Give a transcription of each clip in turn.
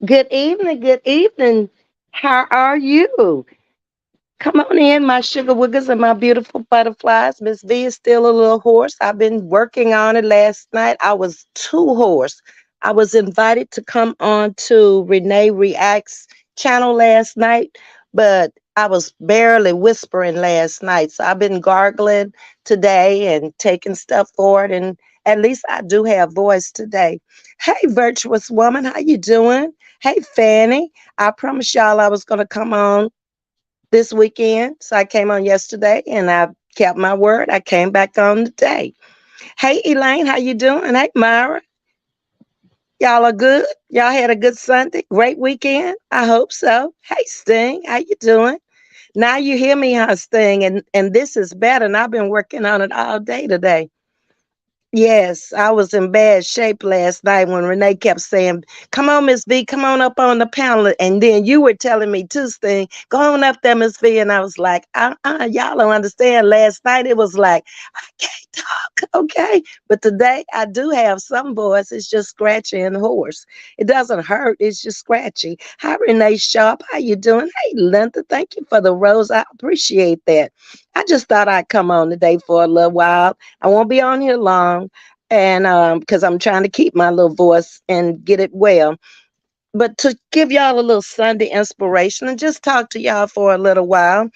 Good evening. Good evening. How are you? Come on in, my sugar wiggers and my beautiful butterflies. Miss V is still a little hoarse. I've been working on it last night. I was too hoarse. I was invited to come on to Renee Reacts channel last night, but I was barely whispering last night. So I've been gargling today and taking stuff forward, and at least I do have voice today. Hey, virtuous woman, how you doing? Hey, Fanny. I promised y'all I was going to come on this weekend. So I came on yesterday and I kept my word. I came back on today. Hey Elaine, how you doing? Hey Myra. Y'all are good? Y'all had a good Sunday? Great weekend? I hope so. Hey Sting, how you doing? Now you hear me, huh, Sting? And this is better. And I've been working on it all day today. Yes, I was in bad shape last night when Renee kept saying, "Come on, Miss V, come on up on the panel." And then you were telling me too, Sting, "Go on up there, Miss V." And I was like, y'all don't understand. Last night it was like, I can't talk, okay? But today I do have some voice. It's just scratchy and hoarse. It doesn't hurt. It's just scratchy. Hi, Renee Sharp. How you doing? Hey, Linda. Thank you for the rose. I appreciate that. I just thought I'd come on today for a little while. I won't be on here long, and because I'm trying to keep my little voice and get it well. But to give y'all a little Sunday inspiration and just talk to y'all for a little while.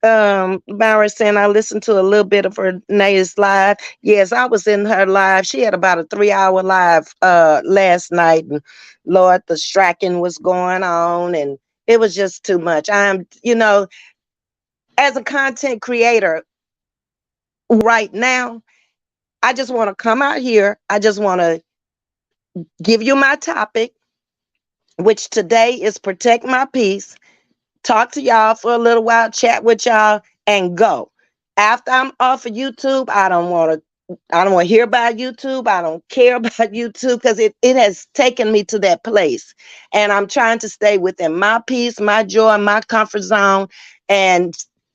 Myra saying I listened to a little bit of her Renee's live. Yes, I was in her live. She had about a 3 hour live last night, and Lord, the striking was going on, and it was just too much. As a content creator right now, I just want to come out here. I just want to give you my topic, which today is protect my peace, talk to y'all for a little while, chat with y'all, and go. After I'm off of YouTube, I don't want to hear about YouTube. I don't care about YouTube because it has taken me to that place. And I'm trying to stay within my peace, my joy, my comfort zone. And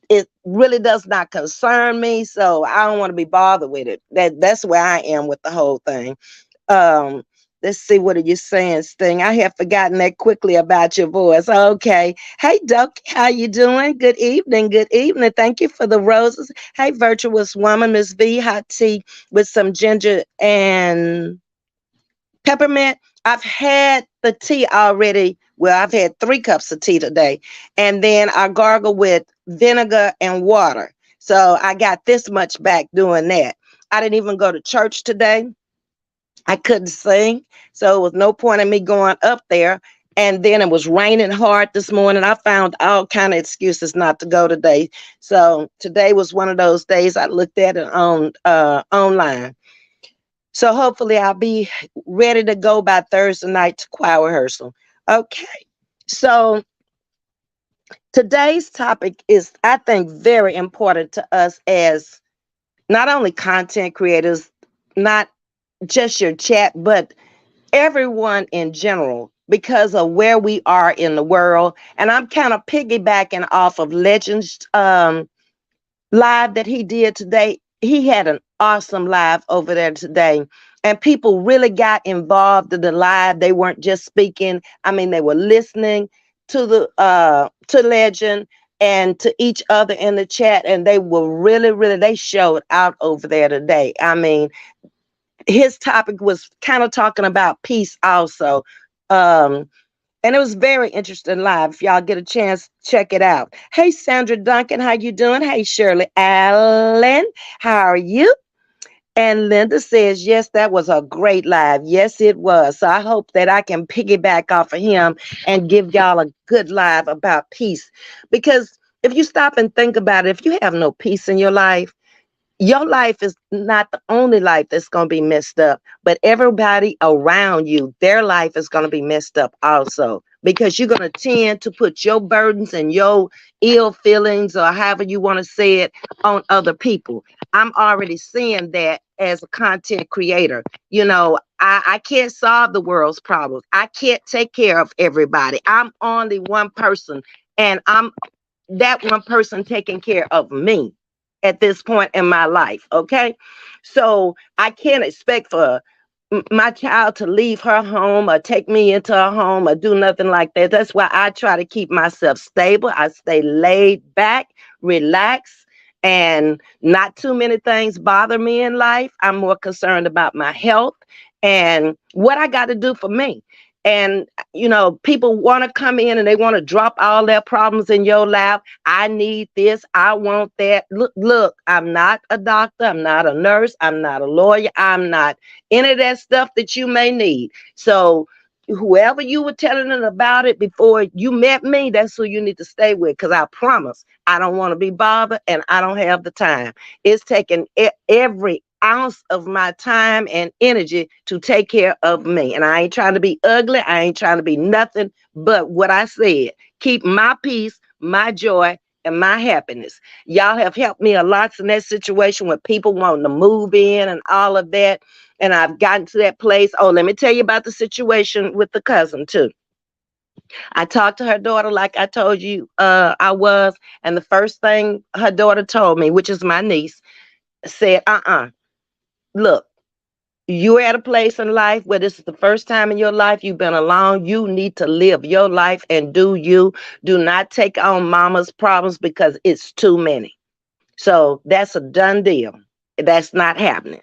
it really does not concern me. So I don't want to be bothered with it. That's where I am with the whole thing. Um, let's see, what are you saying, Sting? I have forgotten that quickly about your voice. Okay. Hey, Duck, how you doing? Good evening. Good evening. Thank you for the roses. Hey, virtuous woman, Ms.V, hot tea with some ginger and peppermint. I've had the tea already. Well, I've had 3 cups of tea today. And then I gargle with vinegar and water. So I got this much back doing that. I didn't even go to church today. I couldn't sing, so it was no point in me going up there. And then it was raining hard this morning. I found all kind of excuses not to go today. So today was one of those days I looked at it on online. So hopefully I'll be ready to go by Thursday night to choir rehearsal. Okay. So today's topic is, I think, very important to us as not only content creators, not just your chat, but everyone in general, because of where we are in the world. And I'm kind of piggybacking off of Legends live that he did today. He had an awesome live over there today. And people really got involved in the live. They weren't just speaking. I mean, they were listening to the to Legend and to each other in the chat. And they were really, really, they showed out over there today. I mean, his topic was kind of talking about peace also. Um, and it was very interesting live. If y'all get a chance, check it out. Hey, Sandra Duncan, how you doing? Hey, Shirley Allen, how are you? And Linda says, yes, that was a great live. Yes, it was. So I hope that I can piggyback off of him and give y'all a good live about peace. Because if you stop and think about it, if you have no peace in your life is not the only life that's going to be messed up, but everybody around you, their life is going to be messed up also, because you're going to tend to put your burdens and your ill feelings, or however you want to say it, on other people. I'm already seeing that as a content creator. I can't solve the world's problems. I can't take care of everybody. I'm only one person, and I'm that one person taking care of me at this point in my life. Okay. So I can't expect for my child to leave her home or take me into her home or do nothing like that. That's why I try to keep myself stable. I stay laid back, relax, and not too many things bother me in life. I'm more concerned about my health and what I got to do for me. And people want to come in and they want to drop all their problems in your lap. I need this, I want that. Look, I'm not a doctor, I'm not a nurse, I'm not a lawyer, I'm not any of that stuff that you may need. So whoever you were telling them about it before you met me, that's who you need to stay with, because I promise I don't want to be bothered and I don't have the time. It's taking every ounce of my time and energy to take care of me. And I ain't trying to be ugly. I ain't trying to be nothing but what I said. Keep my peace, my joy, and my happiness. Y'all have helped me a lot in that situation with people wanting to move in and all of that. And I've gotten to that place. Oh, let me tell you about the situation with the cousin too. I talked to her daughter like I told you I was. And the first thing her daughter told me, which is my niece, said, look, you're at a place in life where this is the first time in your life you've been alone. You need to live your life and do you. Do not take on mama's problems because it's too many. So that's a done deal. That's not happening.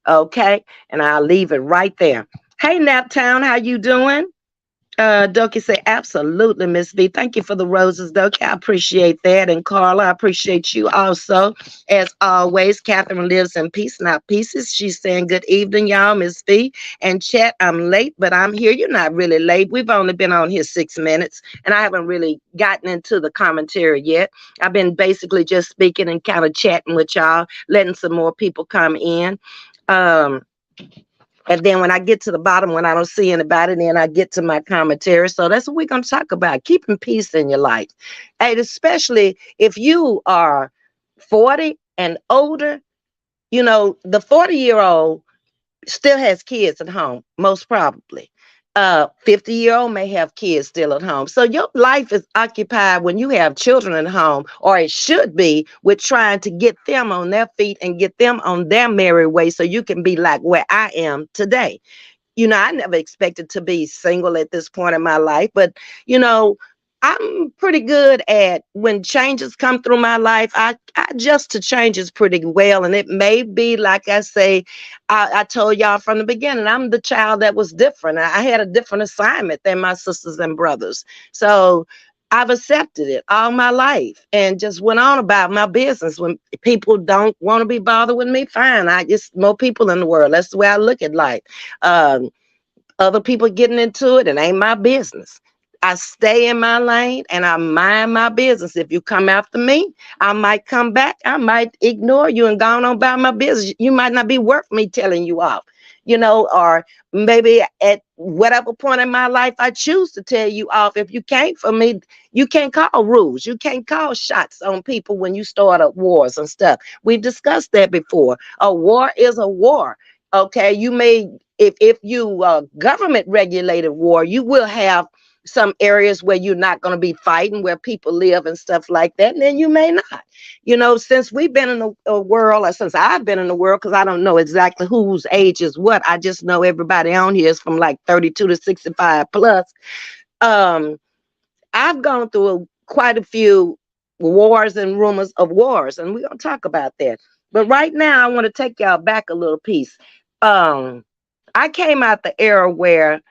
Okay. And I'll leave it right there. Hey, Naptown, how you doing? Doki say, absolutely, Miss V. Thank you for the roses, Doki. I appreciate that. And Carla, I appreciate you also. As always, Catherine lives in peace, not pieces. She's saying, good evening, y'all, Miss V. And chat, I'm late, but I'm here. You're not really late. We've only been on here 6 minutes, and I haven't really gotten into the commentary yet. I've been basically just speaking and kind of chatting with y'all, letting some more people come in. And then when I get to the bottom, when I don't see anybody, then I get to my commentary. So that's what we're going to talk about, keeping peace in your life. And especially if you are 40 and older, the 40-year-old still has kids at home, most probably. 50-year-old may have kids still at home. So your life is occupied when you have children at home, or it should be, with trying to get them on their feet and get them on their merry way so you can be like where I am today. I never expected to be single at this point in my life, but you know, I'm pretty good at when changes come through my life. I adjust to changes pretty well. And it may be, like I say, I told y'all from the beginning, I'm the child that was different. I had a different assignment than my sisters and brothers. So I've accepted it all my life and just went on about my business. When people don't want to be bothered with me, fine. I just more people in the world. That's the way I look at life. Um, Other people getting into it, it ain't my business. I stay in my lane and I mind my business. If you come after me, I might come back. I might ignore you and go on about my business. You might not be worth me telling you off, or maybe at whatever point in my life I choose to tell you off. If you can't for me, you can't call rules. You can't call shots on people when you start up wars and stuff. We've discussed that before. A war is a war. Okay, you may, if you government regulated war, you will have some areas where you're not going to be fighting, where people live and stuff like that, and then you may not. Since we've been in the world, or since I've been in the world, because I don't know exactly whose age is what. I just know everybody on here is from like 32 to 65 plus. Um, I've gone through quite a few wars and rumors of wars, and we're gonna talk about that. But right now, I want to take y'all back a little piece. Um, I came out the era where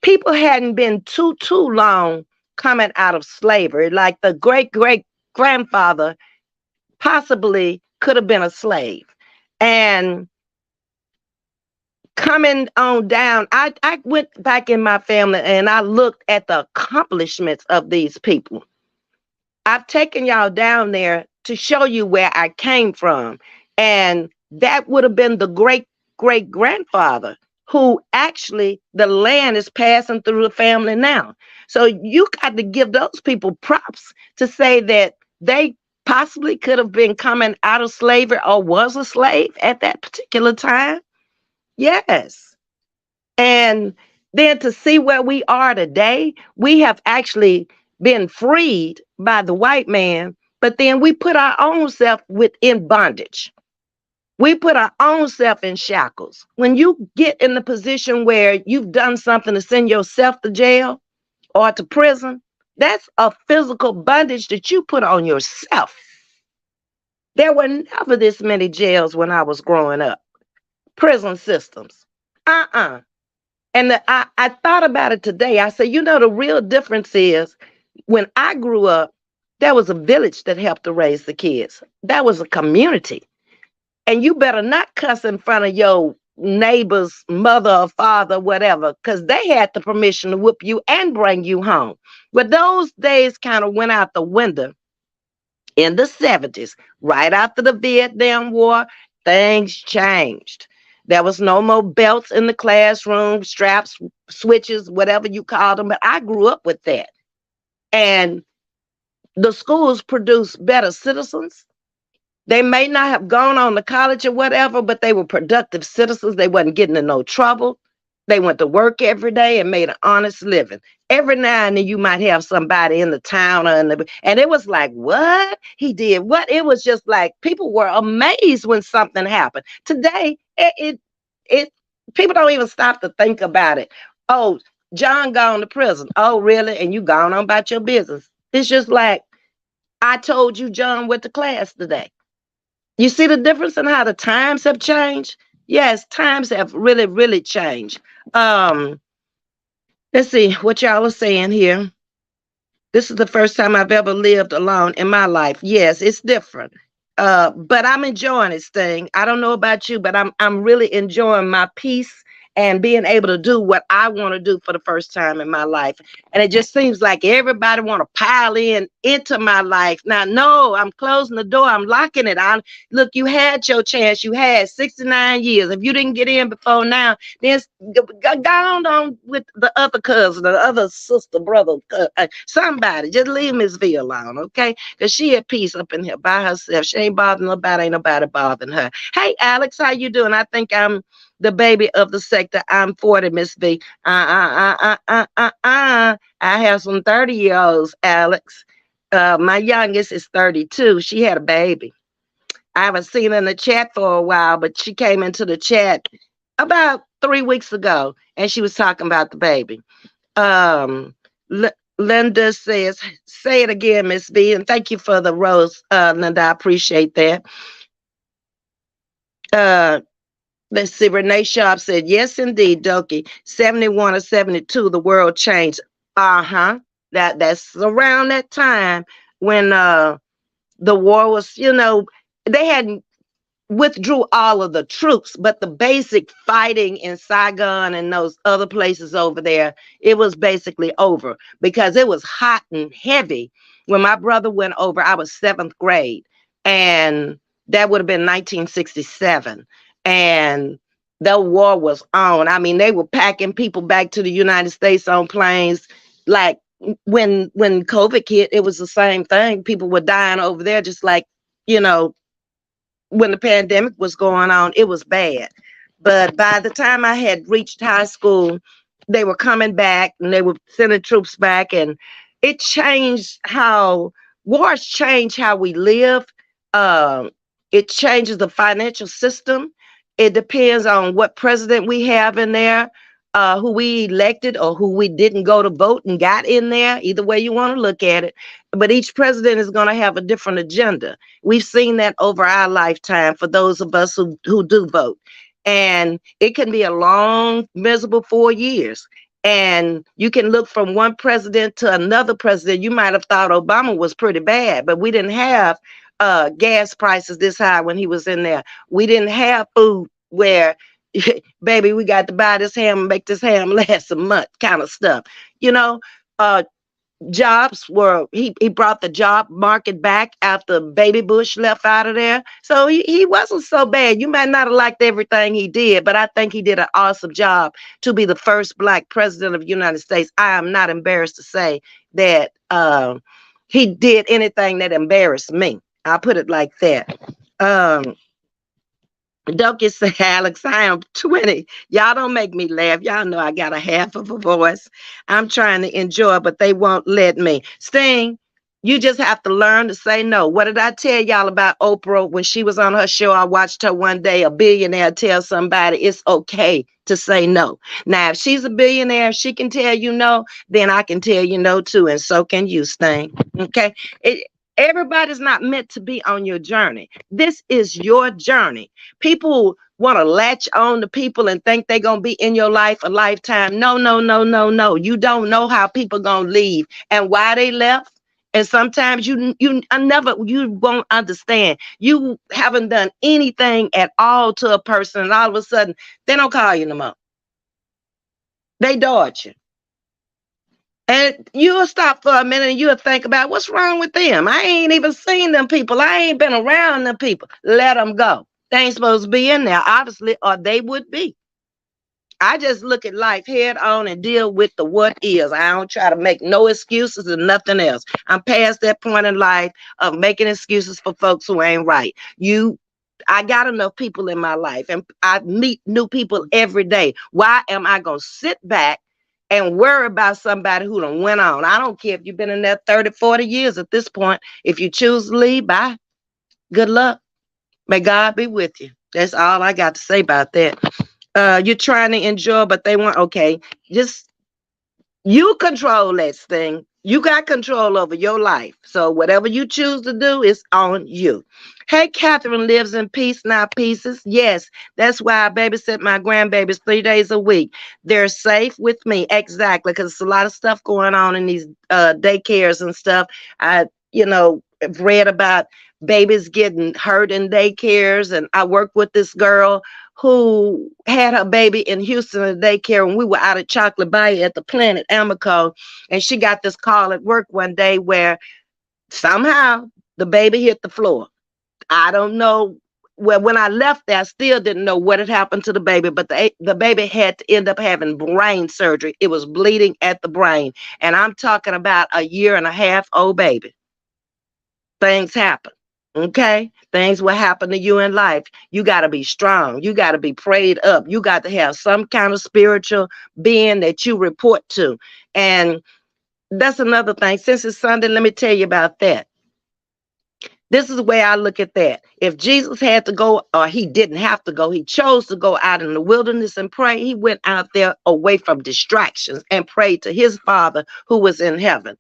people hadn't been too long coming out of slavery. Like the great grandfather possibly could have been a slave, and coming on down, I went back in my family and I looked at the accomplishments of these people. I've taken y'all down there to show you where I came from. And that would have been the great grandfather who actually the land is passing through the family now. So you got to give those people props to say that they possibly could have been coming out of slavery or was a slave at that particular time. Yes. And then to see where we are today, we have actually been freed by the white man, but then we put our own self within bondage. We put our own self in shackles. When you get in the position where you've done something to send yourself to jail or to prison, that's a physical bondage that you put on yourself. There were never this many jails when I was growing up, prison systems. Uh-uh. And I thought about it today. I said, the real difference is when I grew up, there was a village that helped to raise the kids. That was a community. And you better not cuss in front of your neighbor's mother or father, whatever, because they had the permission to whoop you and bring you home. But those days kind of went out the window in the 70s, right after the Vietnam War. Things changed. There was no more belts in the classroom, straps, switches, whatever you called them. But I grew up with that. And the schools produced better citizens. They may not have gone on to college or whatever, but they were productive citizens. They wasn't getting in no trouble. They went to work every day and made an honest living. Every now and then you might have somebody in the town and it was like, what? He did what? It was just like people were amazed when something happened. Today, it people don't even stop to think about it. Oh, John gone to prison. Oh, really? And you gone on about your business. It's just like I told you John went to class today. You see the difference in how the times have changed? Yes, times have really, really changed. Um, let's see what y'all are saying here. This is the first time I've ever lived alone in my life. Yes, it's different. But I'm enjoying this thing. I don't know about you, but I'm really enjoying my peace and being able to do what I want to do for the first time in my life. And it just seems like everybody want to pile in into my life. Now, no, I'm closing the door. I'm locking it. Look, you had your chance. You had 69 years. If you didn't get in before now, then go on with the other cousin, the other sister, brother, somebody. Just leave Ms.V alone, okay? Because she at peace up in here by herself. She ain't bothering nobody. Ain't nobody bothering her. Hey, Alex, how you doing? I think I'm the baby of the sector. I'm 40, Ms.V. I have some 30-year-olds, Alex. My youngest is 32. She had a baby. I haven't seen her in the chat for a while, but she came into the chat about 3 weeks ago, and she was talking about the baby. Um, Linda says, say it again, Miss V, and thank you for the rose, Linda. I appreciate that. Let's see. Renee Sharp said, yes, indeed, Doki. 71 or 72, the world changed. Uh-huh. That's around that time when the war was, they hadn't withdrew all of the troops, but the basic fighting in Saigon and those other places over there, it was basically over because it was hot and heavy. When my brother went over, I was 7th grade, and that would have been 1967. And the war was on. I mean, they were packing people back to the United States on planes. Like when COVID hit, it was the same thing. People were dying over there, just like, you know, when the pandemic was going on, it was bad. But by the time I had reached high school, they were coming back and they were sending troops back. And it changed how wars change how we live. Um, it changes the financial system. It depends on what president we have in there, who we elected or who we didn't go to vote and got in there. Either way you want to look at it. But each president is going to have a different agenda. We've seen that over our lifetime for those of us who do vote. And it can be a long, miserable 4 years. And you can look from one president to another president. You might have thought Obama was pretty bad, but we didn't have gas prices this high when he was in there. We didn't have food where, baby, we got to buy this ham and make this ham last a month kind of stuff. You know, uh, jobs were he brought the job market back after baby Bush left out of there, so he wasn't so bad. You might not have liked everything he did, but I think he did an awesome job to be the first black president of the United States. I am not embarrassed to say that he did anything that embarrassed me. I'll put it like that. Don't get say, Alex, I am 20. Y'all don't make me laugh. Y'all know I got a half of a voice. I'm trying to enjoy, but they won't let me. Sting, You just have to learn to say no. What did I tell y'all about Oprah when she was on her show? I watched her one day, a billionaire tell somebody it's okay to say no. Now, if she's a billionaire, she can tell you no, then I can tell you no too, and so can you, Sting. Okay? Everybody's not meant to be on your journey. This is your journey. People want to latch on to people and think they're going to be in your life a lifetime. No, no, no, no, no. You don't know how people going to leave and why they left. And sometimes you won't understand. You haven't done anything at all to a person, and all of a sudden they don't call you no more. They dodge you. And you'll stop for a minute and you'll think about what's wrong with them. I ain't even seen them people. I ain't been around them people. Let them go. They ain't supposed to be in there, obviously, or they would be. I just look at life head on and deal with the what is. I don't try to make no excuses and nothing else. I'm past that point in life of making excuses for folks who ain't right. I got enough people in my life and I meet new people every day. Why am I going to sit back and worry about somebody who done went on? I don't care if you've been in there 30, 40 years at this point. If you choose to leave, bye. Good luck. May God be with you. That's all I got to say about that. You're trying to enjoy, but they want, okay, just you control that thing. You got control over your life. So whatever you choose to do is on you. Hey, Catherine lives in peace, not pieces. Yes, that's why I babysit my grandbabies 3 days a week. They're safe with me. Exactly, because there's a lot of stuff going on in these daycares and stuff. Have read about babies getting hurt in daycares, and I work with this girl who had her baby in Houston at daycare, and we were out at Chocolate Bayou at the Planet Amico, and she got this call at work one day where somehow the baby hit the floor. I don't know. Well, when I left there, I still didn't know what had happened to the baby, but the baby had to end up having brain surgery. It was bleeding at the brain, and I'm talking about a 1.5-year-old old baby. Things happen. Okay, things will happen to you in life. You got to be strong. You got to be prayed up. You got to have some kind of spiritual being that you report to. And that's another thing. Since it's Sunday, let me tell you about that. This is the way I look at that. If Jesus had to go, or he didn't have to go, he chose to go out in the wilderness and pray. He went out there away from distractions and prayed to his Father who was in heaven.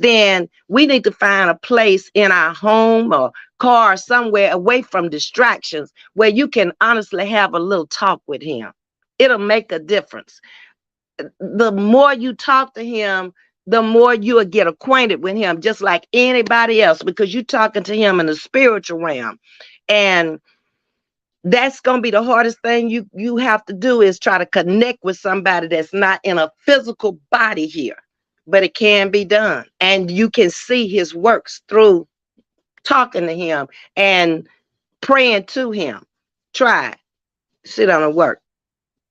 Then we need to find a place in our home or car somewhere away from distractions where you can honestly have a little talk with him. It'll make a difference. The more you talk to him, the more you'll get acquainted with him, just like anybody else, because you're talking to him in the spiritual realm. And that's going to be the hardest thing you have to do, is try to connect with somebody that's not in a physical body here. But it can be done. And you can see his works through talking to him and praying to him. Try it. Sit down and work.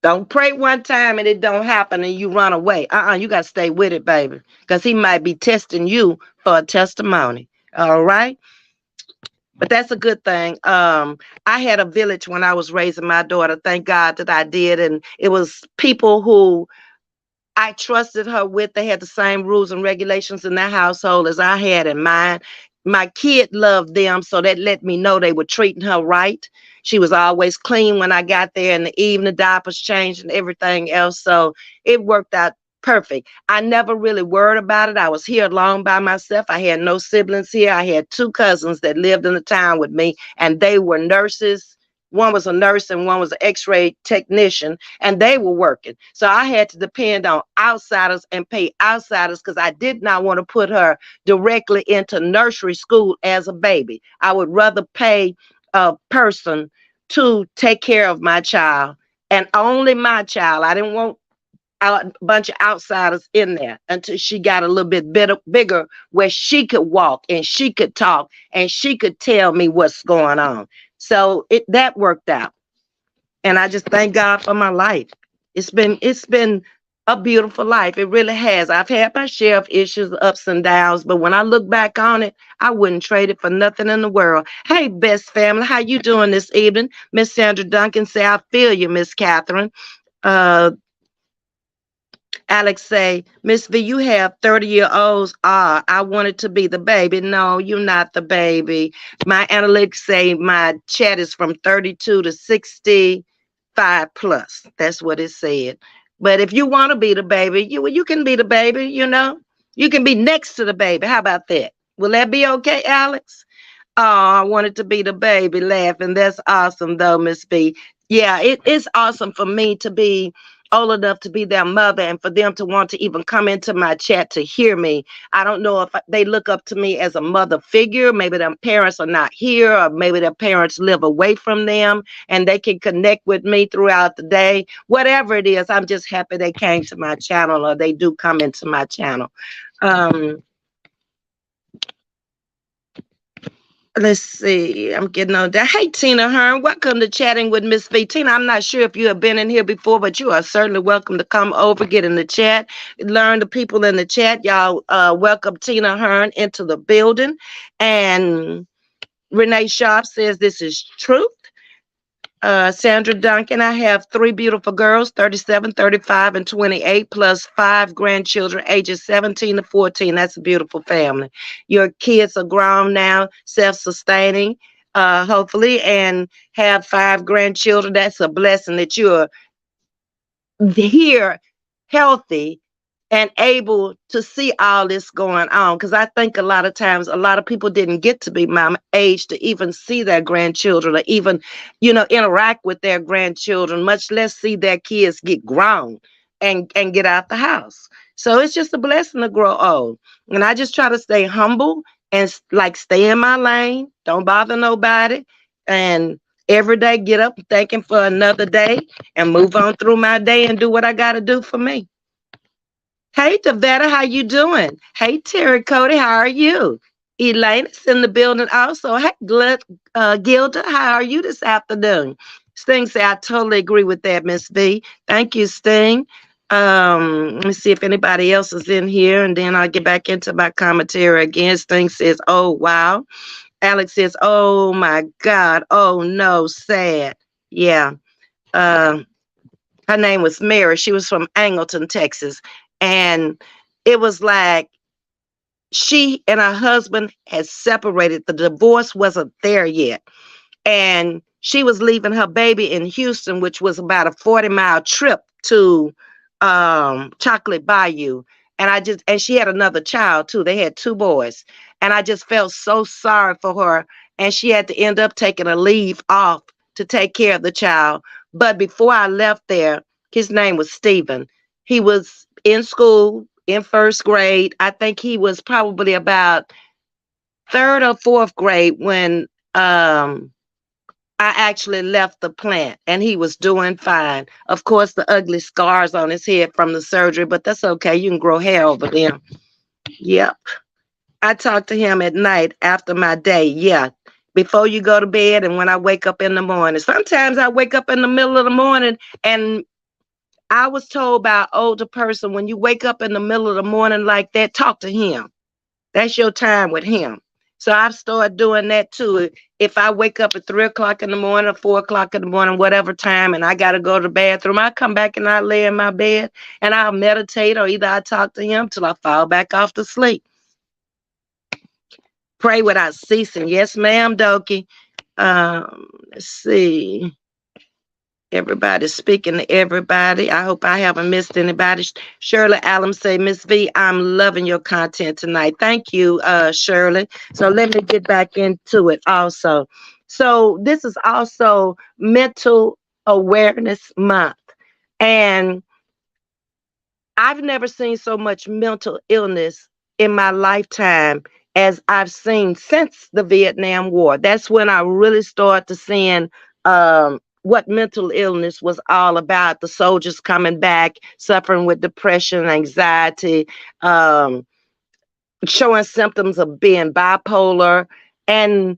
Don't pray one time and it don't happen and you run away. You got to stay with it, baby, because he might be testing you for a testimony. All right? But that's a good thing. I had a village when I was raising my daughter. Thank God that I did. And it was people who I trusted her with. They had the same rules and regulations in their household as I had in mine. My kid loved them, so that let me know they were treating her right. She was always clean when I got there in the evening, diapers changed and everything else. So it worked out perfect. I never really worried about it. I was here alone by myself. I had no siblings here. I had 2 cousins that lived in the town with me, and they were nurses. One was a nurse and one was an x-ray technician, and they were working. So I had to depend on outsiders and pay outsiders because I did not want to put her directly into nursery school as a baby. I would rather pay a person to take care of my child, and only my child. I didn't want a bunch of outsiders in there until she got a little bit bigger, where she could walk and she could talk and she could tell me what's going on. So that worked out. And I just thank God for my life. It's been a beautiful life. It really has. I've had my share of issues, ups and downs, but when I look back on it, I wouldn't trade it for nothing in the world. Hey, best family, how you doing this evening? Miss Sandra Duncan say, I feel you, Miss Catherine. Alex say, Miss V, you have 30-year-olds. Ah, I wanted to be the baby. No, you're not the baby. My analytics say my chat is from 32 to 65 plus. That's what it said. But if you want to be the baby, you can be the baby, you know. You can be next to the baby. How about that? Will that be okay, Alex? Oh, I wanted to be the baby laughing. That's awesome, though, Miss B. Yeah, it is awesome for me to be old enough to be their mother and for them to want to even come into my chat to hear me. I don't know if they look up to me as a mother figure. Maybe their parents are not here, or maybe their parents live away from them and they can connect with me throughout the day. Whatever it is, I'm just happy they came to my channel or they do come into my channel. Um, Let's see. I'm getting on that. Hey, Tina Hearn. Welcome to Chatting with Miss V. Tina, I'm not sure if you have been in here before, but you are certainly welcome to come over, get in the chat, learn the people in the chat. Y'all welcome Tina Hearn into the building. And Renee Sharp says this is truth. Sandra Duncan, I have three beautiful girls, 37, 35, and 28, plus five grandchildren, ages 17 to 14. That's a beautiful family. Your kids are grown now, self-sustaining, hopefully, and have five grandchildren. That's a blessing that you're here, healthy, and able to see all this going on. Because I think a lot of times a lot of people didn't get to be my age to even see their grandchildren or even, interact with their grandchildren, much less see their kids get grown and get out the house. So it's just a blessing to grow old. And I just try to stay humble and like stay in my lane, don't bother nobody, and every day get up thanking for another day and move on through my day and do what I got to do for me. Hey, Davetta, how you doing? Hey, Terry Cody, how are you? Elaine's in the building also. Hey, Gilda, how are you this afternoon? Sting say, I totally agree with that, Miss V. Thank you, Sting. Let me see if anybody else is in here, and then I'll get back into my commentary again. Sting says, oh, wow. Alex says, oh, my God. Oh, no, sad. Yeah. Um, Her name was Mary. She was from Angleton, Texas. And it was like she and her husband had separated. The divorce wasn't there yet. And she was leaving her baby in Houston, which was about a 40-mile trip to Chocolate Bayou. And she had another child too. They had two boys. And I just felt so sorry for her. And she had to end up taking a leave off to take care of the child. But before I left there, his name was Stephen. He was in school in first grade. I think he was probably about third or fourth grade when I actually left the plant, and he was doing fine. Of course, the ugly scars on his head from the surgery, but that's okay. You can grow hair over them. Yep. I talk to him at night after my day. Yeah. Before you go to bed and when I wake up in the morning. Sometimes I wake up in the middle of the morning, and I was told by an older person, when you wake up in the middle of the morning like that, talk to him. That's your time with him. So I've started doing that too. If I wake up at 3 o'clock in the morning or 4 o'clock in the morning, whatever time, and I got to go to the bathroom, I come back and I lay in my bed and I'll meditate, or either I talk to him till I fall back off to sleep. Pray without ceasing. Yes, ma'am, Dokie. Let's see. Everybody's speaking to everybody. I hope I haven't missed anybody. Shirley Allen say, Miss V, I'm loving your content tonight. Thank you, Shirley. So let me get back into it also. So this is also Mental Awareness Month. And I've never seen so much mental illness in my lifetime as I've seen since the Vietnam War. That's when I really started to seeing what mental illness was all about. The soldiers coming back, suffering with depression, anxiety, showing symptoms of being bipolar. And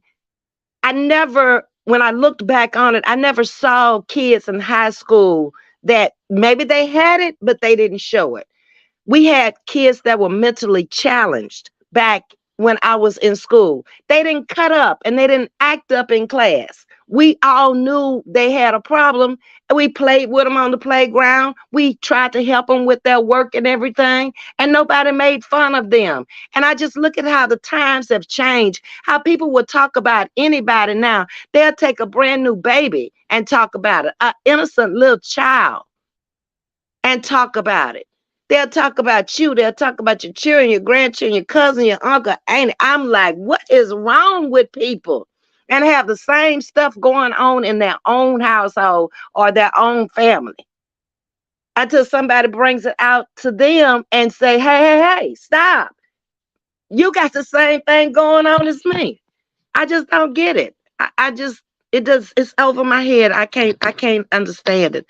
when I looked back on it, I never saw kids in high school that maybe they had it, but they didn't show it. We had kids that were mentally challenged back when I was in school. They didn't cut up and they didn't act up in class. We all knew they had a problem, and we played with them on the playground. We tried to help them with their work and everything, and nobody made fun of them. And I just look at how the times have changed, how people will talk about anybody now. They'll take a brand new baby and talk about it, an innocent little child, and talk about it. They'll talk about you. They'll talk about your children, your grandchildren, your cousin, your uncle, aunt. I'm like, what is wrong with people? And have the same stuff going on in their own household or their own family until somebody brings it out to them and say, hey, hey, hey, stop. You got the same thing going on as me. I just don't get it. I just, it's over my head. I can't understand it.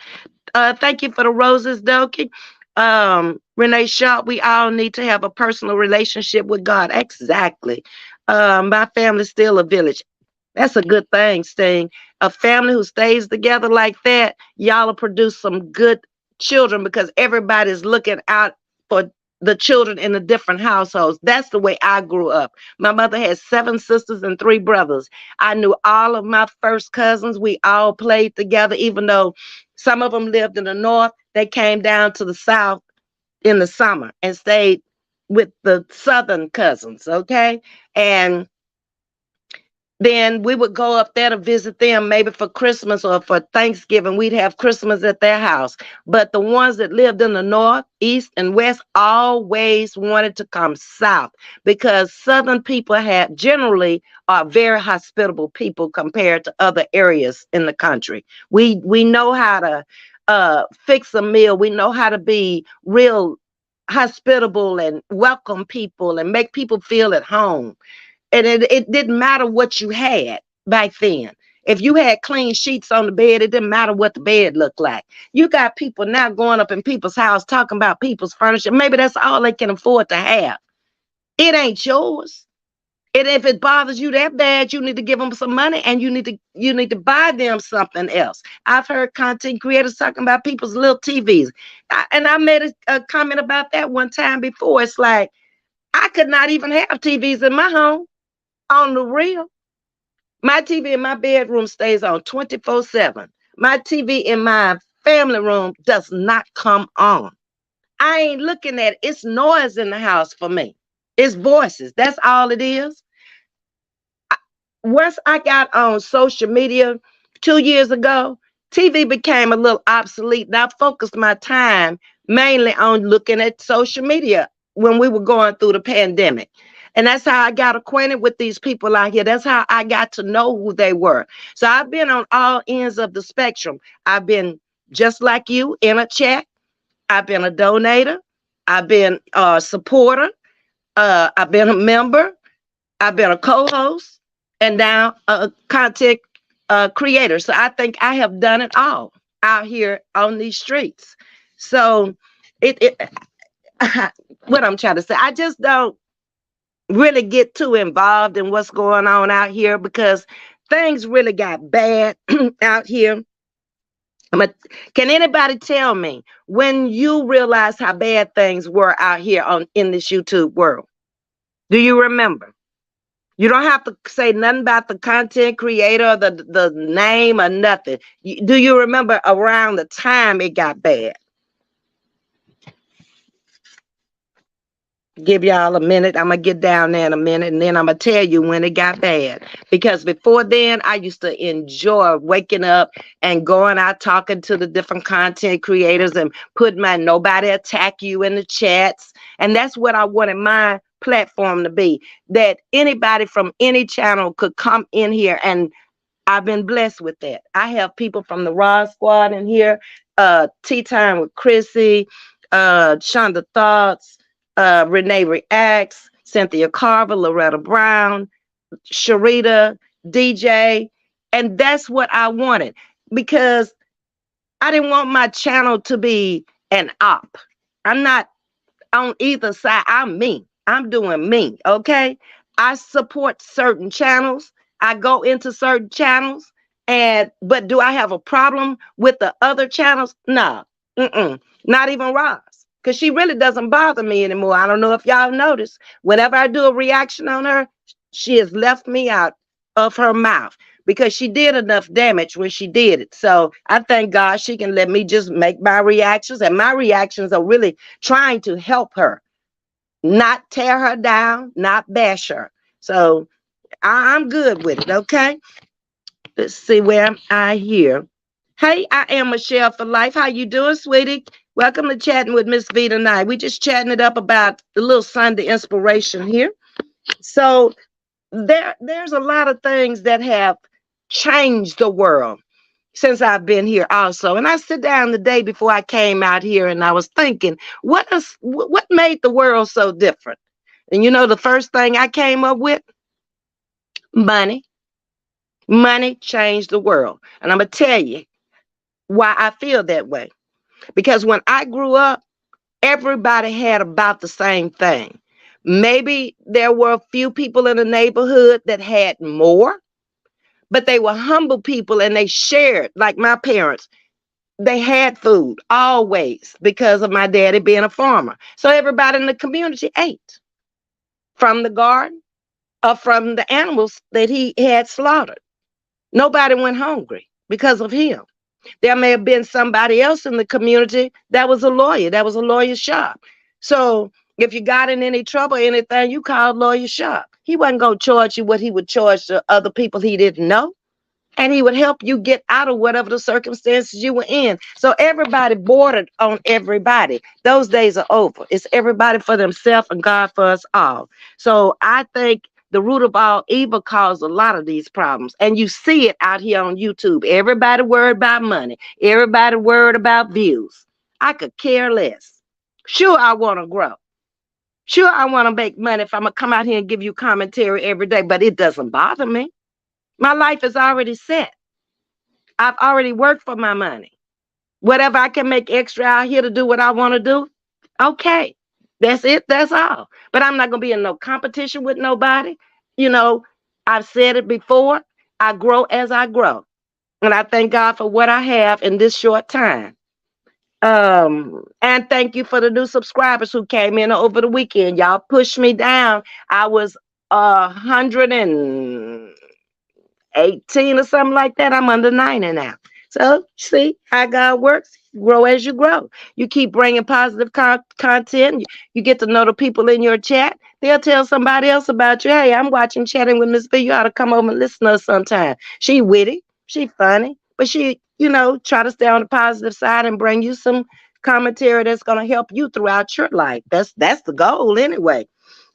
Thank you for the roses, Doki. Renee Shaw, we all need to have a personal relationship with God. Exactly. My family's still a village. That's a good thing, Sting. A family who stays together like that, y'all will produce some good children because everybody's looking out for the children in the different households. That's the way I grew up. My mother had 7 sisters and 3 brothers. I knew all of my first cousins. We all played together, even though some of them lived in the north. They came down to the south in the summer and stayed with the southern cousins, okay? And then we would go up there to visit them maybe for Christmas or for Thanksgiving. We'd have Christmas at their house. But the ones that lived in the north, east, and west always wanted to come south because southern people have generally are very hospitable people compared to other areas in the country. We know how to fix a meal. We know how to be real hospitable and welcome people and make people feel at home. And it didn't matter what you had back then. If you had clean sheets on the bed, it didn't matter what the bed looked like. You got people now going up in people's house talking about people's furniture. Maybe that's all they can afford to have. It ain't yours. And if it bothers you that bad, you need to give them some money and you need to buy them something else. I've heard content creators talking about people's little TVs. And I made a comment about that one time before. It's like I could not even have TVs in my home. On the real, my TV in my bedroom stays on 24/7. My TV in my family room does not come on. I ain't looking at it. It's noise in the house for me. It's voices. That's all it is. Once I got on social media 2 years ago, TV became a little obsolete. And I focused my time mainly on looking at social media when we were going through the pandemic. And that's how I got acquainted with these people out here. That's how I got to know who they were. So I've been on all ends of the spectrum. I've been just like you in a chat. I've been a donator. I've been a supporter. I've been a member. I've been a co-host and now a content creator. So I think I have done it all out here on these streets. So it what I'm trying to say, I just don't really get too involved in what's going on out here because things really got bad out here. But can anybody tell me when you realized how bad things were out here on in this YouTube world? Do you remember? You don't have to say nothing about the content creator, the name, or nothing. Do you remember around the time it got bad? Give y'all a minute. I'm gonna get down there in a minute, and then I'm gonna tell you when it got bad. Because before then, I used to enjoy waking up and going out talking to the different content creators and putting my nobody attack you in the chats. And that's what I wanted my platform to be. That anybody from any channel could come in here, and I've been blessed with that. I have people from the Raw Squad in here, Tea Time with Chrissy, Shonda Thoughts, Renee Reacts, Cynthia Carver, Loretta Brown, Sharita, DJ. And that's what I wanted because I didn't want my channel to be an op. I'm not on either side. I'm me. I'm doing me. Okay. I support certain channels. I go into certain channels. But do I have a problem with the other channels? No. Not even Roz. Because she really doesn't bother me anymore. I don't know if y'all noticed. Whenever I do a reaction on her, she has left me out of her mouth. because she did enough damage when she did it. So I thank God she can let me just make my reactions, and my reactions are really trying to help her, not tear her down, not bash her. So I'm good with it. Okay. Let's see, where am I here? Hey, I am Michelle for Life. How you doing, sweetie? Welcome to Chatting with Ms.V tonight. We just chatting it up about the little Sunday inspiration here. So there's a lot of things that have changed the world since I've been here also. And I sit down the day before I came out here and I was thinking, what made the world so different? And you know, the first thing I came up with, money. Money changed the world. And I'm going to tell you why I feel that way. Because when I grew up, everybody had about the same thing. Maybe there were a few people in the neighborhood that had more, but they were humble people and they shared, like my parents. They had food always because of my daddy being a farmer. So everybody in the community ate from the garden or from the animals that he had slaughtered. Nobody went hungry because of him. There may have been somebody else in the community that was a lawyer. That was a lawyer's shop. So if you got in any trouble or anything, you called lawyer shop. He wasn't going to charge you what he would charge the other people he didn't know. And he would help you get out of whatever the circumstances you were in. So everybody bordered on everybody. Those days are over. It's everybody for themselves and God for us all. So I think the root of all evil caused a lot of these problems. And you see it out here on YouTube. Everybody worried about money. Everybody worried about views. I could care less. Sure, I want to grow. Sure, I want to make money if I'm going to come out here and give you commentary every day, but it doesn't bother me. My life is already set. I've already worked for my money. Whatever I can make extra out here to do what I want to do, okay. That's it. That's all. But I'm not going to be in no competition with nobody. You know, I've said it before. I grow as I grow. And I thank God for what I have in this short time. And thank you for the new subscribers who came in over the weekend. Y'all pushed me down. I was 118 or something like that. I'm under 90 now. So see how God works. Grow as you grow. You keep bringing positive content. You get to know the people in your chat. They'll tell somebody else about you. Hey, I'm watching Chatting with Ms.V. You ought to come over and listen to us sometime. She witty. She funny. But she, try to stay on the positive side and bring you some commentary that's going to help you throughout your life. That's the goal anyway.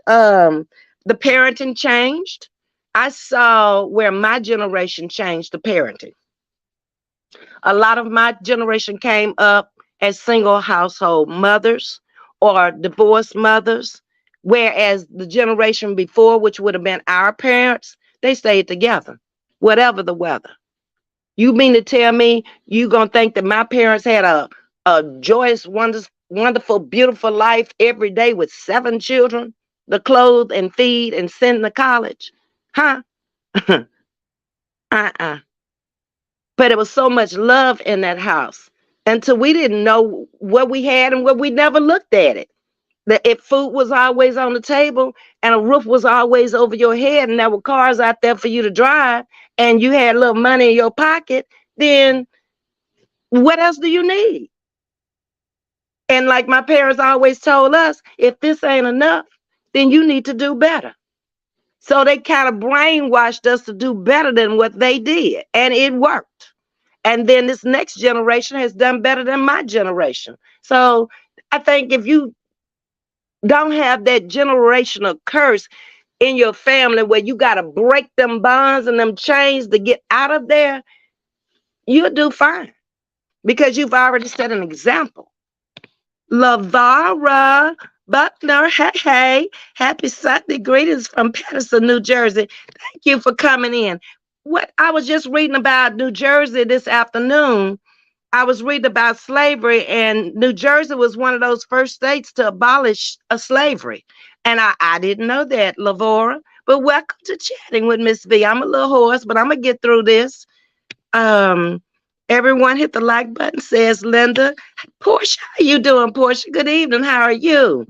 Um, the parenting changed. I saw where my generation changed the parenting. A lot of my generation came up as single household mothers or divorced mothers, whereas the generation before, which would have been our parents, they stayed together, whatever the weather. You mean to tell me you gonna think that my parents had a joyous, wonderful, beautiful life every day with 7 children to clothe and feed and send to college? Huh? uh-uh. But it was so much love in that house until we didn't know what we had and what we never looked at it. That if food was always on the table and a roof was always over your head and there were cars out there for you to drive and you had a little money in your pocket, then what else do you need? And like my parents always told us, if this ain't enough, then you need to do better. So they kind of brainwashed us to do better than what they did. And it worked. And then this next generation has done better than my generation. So I think if you don't have that generational curse in your family where you got to break them bonds and them chains to get out of there, you'll do fine because you've already set an example. Lavara Buckner, hey, happy Sunday. Greetings from Patterson, New Jersey. Thank you for coming in. What I was just reading about New Jersey this afternoon. I was reading about slavery, and New Jersey was one of those first states to abolish slavery. And I didn't know that, Lavora. But welcome to Chatting with Ms.V. I'm a little hoarse, but I'm going to get through this. Everyone hit the like button, says Linda. Portia, how you doing, Portia? Good evening. How are you?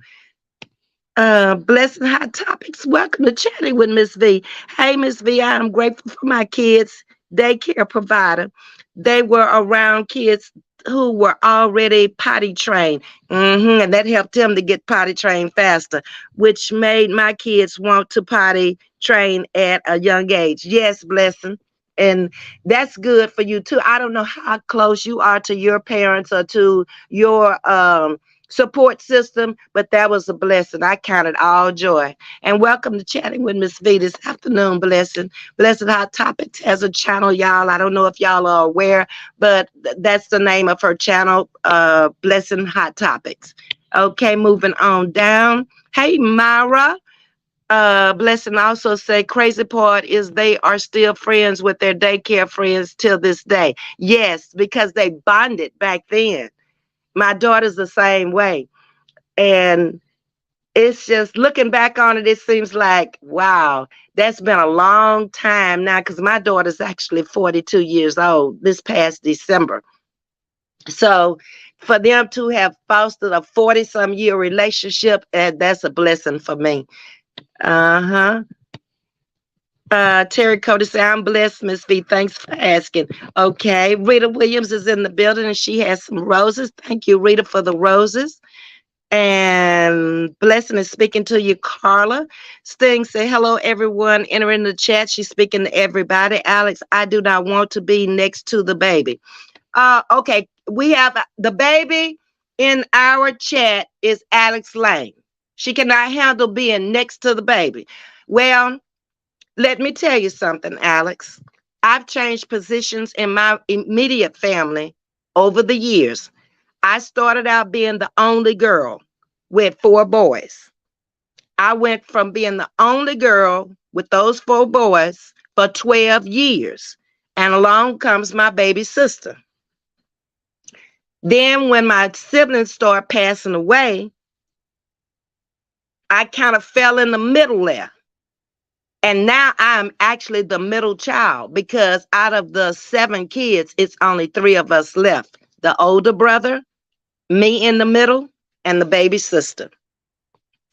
Blessing Hot Topics. Welcome to Chatting with Ms.V. Hey, Ms.V, I am grateful for my kids daycare provider, they were around kids who were already potty trained. And that helped them to get potty trained faster, which made my kids want to potty train at a young age. Yes, blessing. And that's good for you too. I don't know how close you are to your parents or to your support system, but that was a blessing. I counted all joy. And welcome to Chatting with Ms.V this afternoon, Blessing. Blessed Hot Topics has a channel, y'all. I don't know if y'all are aware, but that's the name of her channel, Blessing Hot Topics. Okay, moving on down. Hey, Myra. Blessing also say crazy part is they are still friends with their daycare friends till this day. Yes, because they bonded back then. My daughter's the same way. And it's just looking back on it, it seems like, wow, that's been a long time now because my daughter's actually 42 years old this past December. So for them to have fostered a 40 some year relationship, that's a blessing for me. Uh-huh. Terry Cody said, I'm blessed, Miss V. Thanks for asking. Okay. Rita Williams is in the building and she has some roses. Thank you, Rita, for the roses. And Blessing is speaking to you, Carla. Sting say, hello, everyone. Entering the chat. She's speaking to everybody. Alex, I do not want to be next to the baby. Okay. We have the baby in our chat is Alex Lane. She cannot handle being next to the baby. Well, let me tell you something, Alex. I've changed positions in my immediate family over the years. I started out being the only girl with four boys. I went from being the only girl with those four boys for 12 years. And along comes my baby sister. Then when my siblings started passing away, I kind of fell in the middle there. And now I'm actually the middle child because out of the seven kids, it's only three of us left. The older brother, me in the middle, and the baby sister.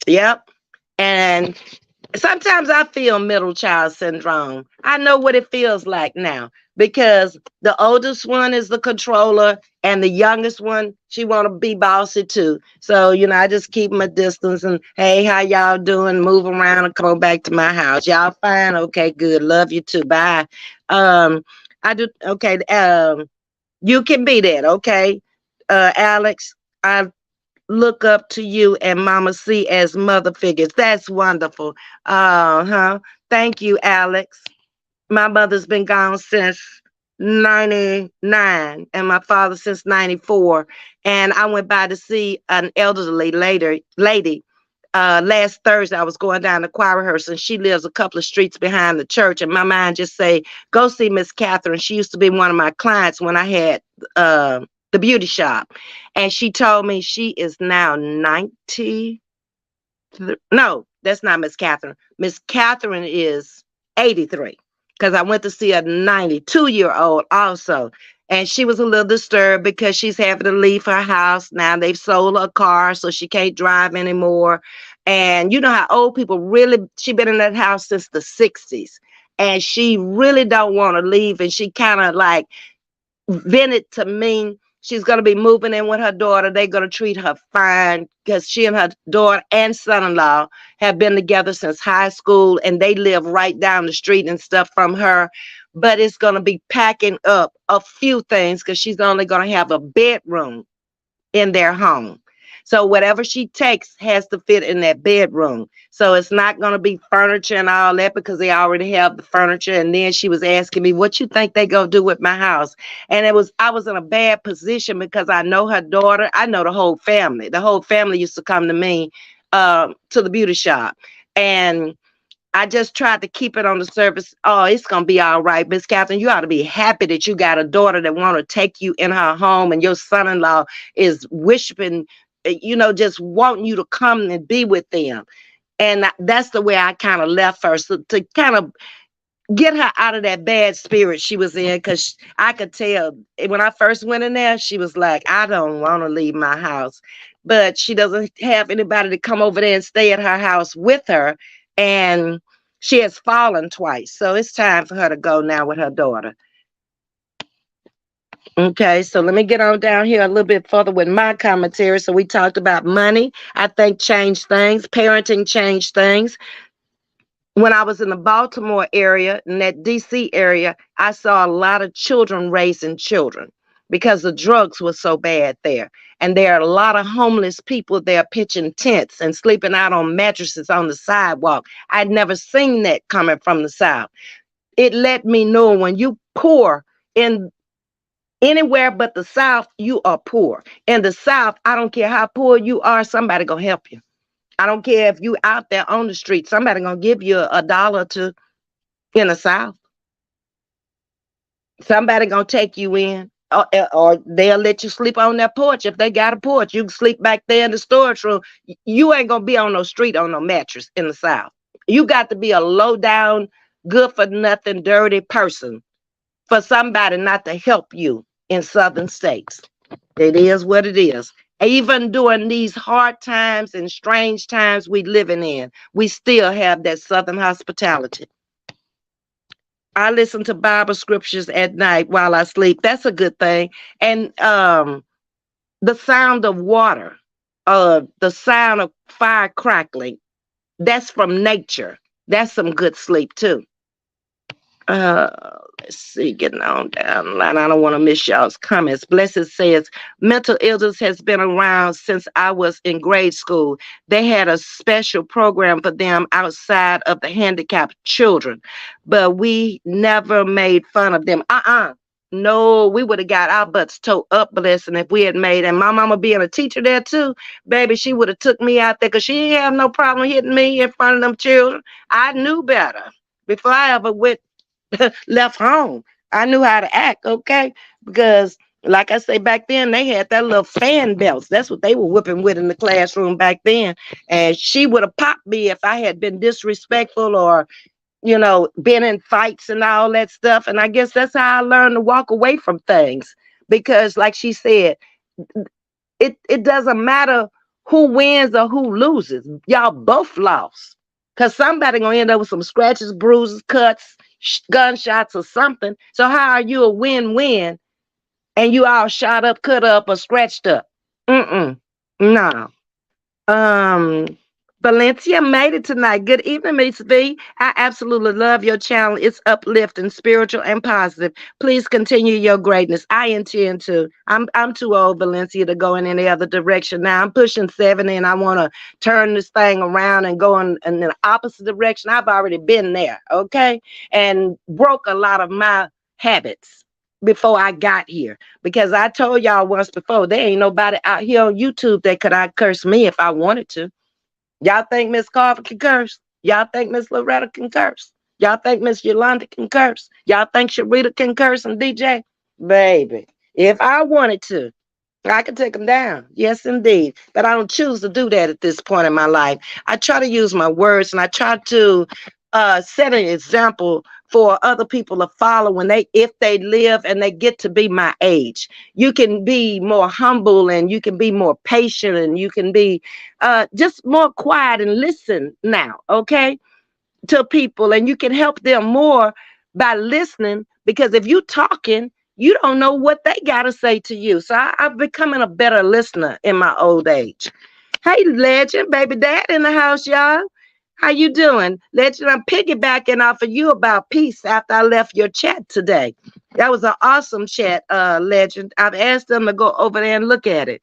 Yep. And sometimes I feel middle child syndrome. I know what it feels like now because the oldest one is the controller and the youngest one, she want to be bossy too. So, I just keep my distance and, hey, how y'all doing? Move around and come on back to my house. Y'all fine? Okay, good. Love you too. Bye. I do. Okay. You can be that. Okay. Alex, I look up to you and Mama C as mother figures. That's wonderful. Uh-huh. Thank you, Alex. My mother's been gone since 99 and my father since 94. And I went by to see an elderly lady. Last Thursday, I was going down to choir rehearsal, and she lives a couple of streets behind the church. And my mind just say, go see Miss Catherine. She used to be one of my clients when I had the beauty shop. And she told me she is now 90. No, that's not Miss Catherine. Miss Catherine is 83 because I went to see a 92-year-old also. And she was a little disturbed because she's having to leave her house. Now they've sold her car, so she can't drive anymore. And you know how old people really, she been in that house since the 60s. And she really don't want to leave. And she kind of like vented to me. She's going to be moving in with her daughter. They're going to treat her fine because she and her daughter and son-in-law have been together since high school and they live right down the street and stuff from her. But it's going to be packing up a few things because she's only going to have a bedroom in their home. So whatever she takes has to fit in that bedroom. So it's not going to be furniture and all that because they already have the furniture. And then she was asking me, what you think they going to do with my house? And I was in a bad position because I know her daughter. I know the whole family. The whole family used to come to me to the beauty shop. And I just tried to keep it on the surface. Oh, it's going to be all right, Miss Catherine. You ought to be happy that you got a daughter that want to take you in her home and your son-in-law is wishing, just wanting you to come and be with them. And that's the way I kind of left her. So to kind of get her out of that bad spirit she was in, because I could tell when I first went in there, she was like, I don't want to leave my house. But she doesn't have anybody to come over there and stay at her house with her. And she has fallen twice. So it's time for her to go now with her daughter. Okay, so let me get on down here a little bit further with my commentary. So we talked about money. I think changed things. Parenting changed things. When I was in the Baltimore area, in that DC area, I saw a lot of children raising children because the drugs were so bad there. And there are a lot of homeless people there pitching tents and sleeping out on mattresses on the sidewalk. I'd never seen that coming from the South. It let me know when you poor in anywhere but the South, you are poor. In the South, I don't care how poor you are, somebody gonna help you. I don't care if you out there on the street, somebody gonna give you a dollar to in the South. Somebody gonna take you in. Or they'll let you sleep on their porch if they got a porch. You can sleep back there in the storage room. You ain't gonna be on no street on no mattress in the South. You got to be a low down, good for nothing, dirty person for somebody not to help you in Southern states. It is what it is. Even during these hard times and strange times we living in, we still have that Southern hospitality. I listen to Bible scriptures at night while I sleep. That's a good thing. And the sound of water, the sound of fire crackling, that's from nature. That's some good sleep too. Uh, let's see, getting on down the line. I don't want to miss y'all's comments. Blessed says, mental illness has been around since I was in grade school. They had a special program for them outside of the handicapped children, but we never made fun of them. No, we would have got our butts towed up, blessing, if we had made. And my mama being a teacher there too, baby, she would have took me out there because she didn't have no problem hitting me in front of them children. I knew better before I ever went left home. I knew how to act, okay? Because, like I say, back then they had that little fan belts. That's what they were whipping with in the classroom back then. And she would have popped me if I had been disrespectful or, been in fights and all that stuff. And I guess that's how I learned to walk away from things. Because, like she said, it doesn't matter who wins or who loses. Y'all both lost. Because somebody going to end up with some scratches, bruises, cuts, gunshots or something. So how are you a win-win and you all shot up, cut up, or scratched up? No. Um, Valencia made it tonight. Good evening, Ms.V. I absolutely love your channel. It's uplifting, spiritual, and positive. Please continue your greatness. I intend to. I'm too old, Valencia, to go in any other direction. Now I'm pushing 70 and I want to turn this thing around and go in the opposite direction. I've already been there, okay? And broke a lot of my habits before I got here. Because I told y'all once before, there ain't nobody out here on YouTube that could out curse me if I wanted to. Y'all think Miss Carver can curse? Y'all think Miss Loretta can curse? Y'all think Miss Yolanda can curse? Y'all think Sharita can curse and DJ? Baby, if I wanted to, I could take them down. Yes, indeed. But I don't choose to do that at this point in my life. I try to use my words and I try to set an example for other people to follow if they live and they get to be my age. You can be more humble and you can be more patient and you can be just more quiet and listen now, okay, to people, and you can help them more by listening, because if you talking, you don't know what they got to say to you. So I'm becoming a better listener in my old age. Hey, Legend, baby dad in the house, y'all. How you doing? Legend, I'm piggybacking off of you about peace after I left your chat today. That was an awesome chat, Legend. I've asked them to go over there and look at it.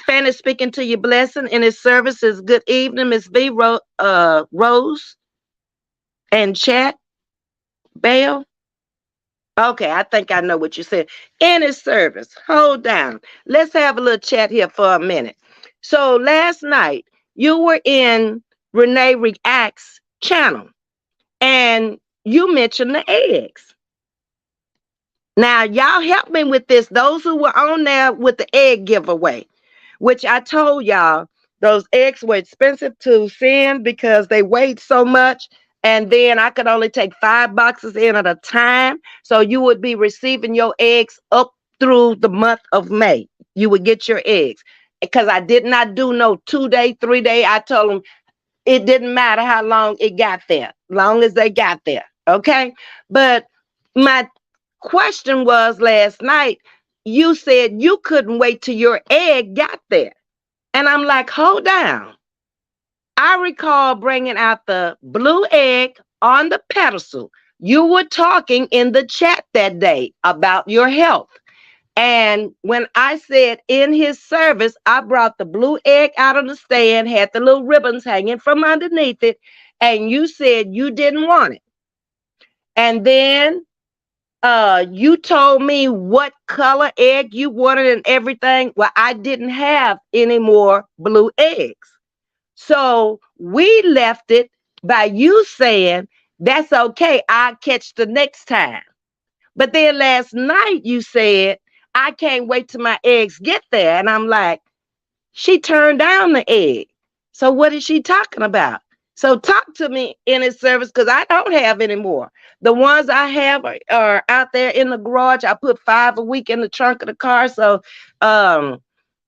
Fanny speaking to you, blessing in his services. Good evening, Ms.V. Rose and chat. Bell. Okay, I think I know what you said. In his service. Hold down. Let's have a little chat here for a minute. So last night, you were in Renee React's channel, and you mentioned the eggs. Now, y'all help me with this. Those who were on there with the egg giveaway, which I told y'all, those eggs were expensive to send because they weighed so much. And then I could only take 5 boxes in at a time. So you would be receiving your eggs up through the month of May. You would get your eggs. Because I did not do no 2-day, 3-day. I told them it didn't matter how long it got there, long as they got there. Okay. But my question was last night, you said you couldn't wait till your egg got there. And I'm like, hold down. I recall bringing out the blue egg on the pedestal. You were talking in the chat that day about your health. And when I said in his service, I brought the blue egg out of the stand, had the little ribbons hanging from underneath it, and you said you didn't want it. And then you told me what color egg you wanted and everything. Well, I didn't have any more blue eggs. So we left it by you saying, that's okay, I'll catch the next time. But then last night you said, I can't wait till my eggs get there. And I'm like, she turned down the egg. So what is she talking about? So talk to me in his service because I don't have any more. The ones I have are out there in the garage. I put 5 a week in the trunk of the car. So um,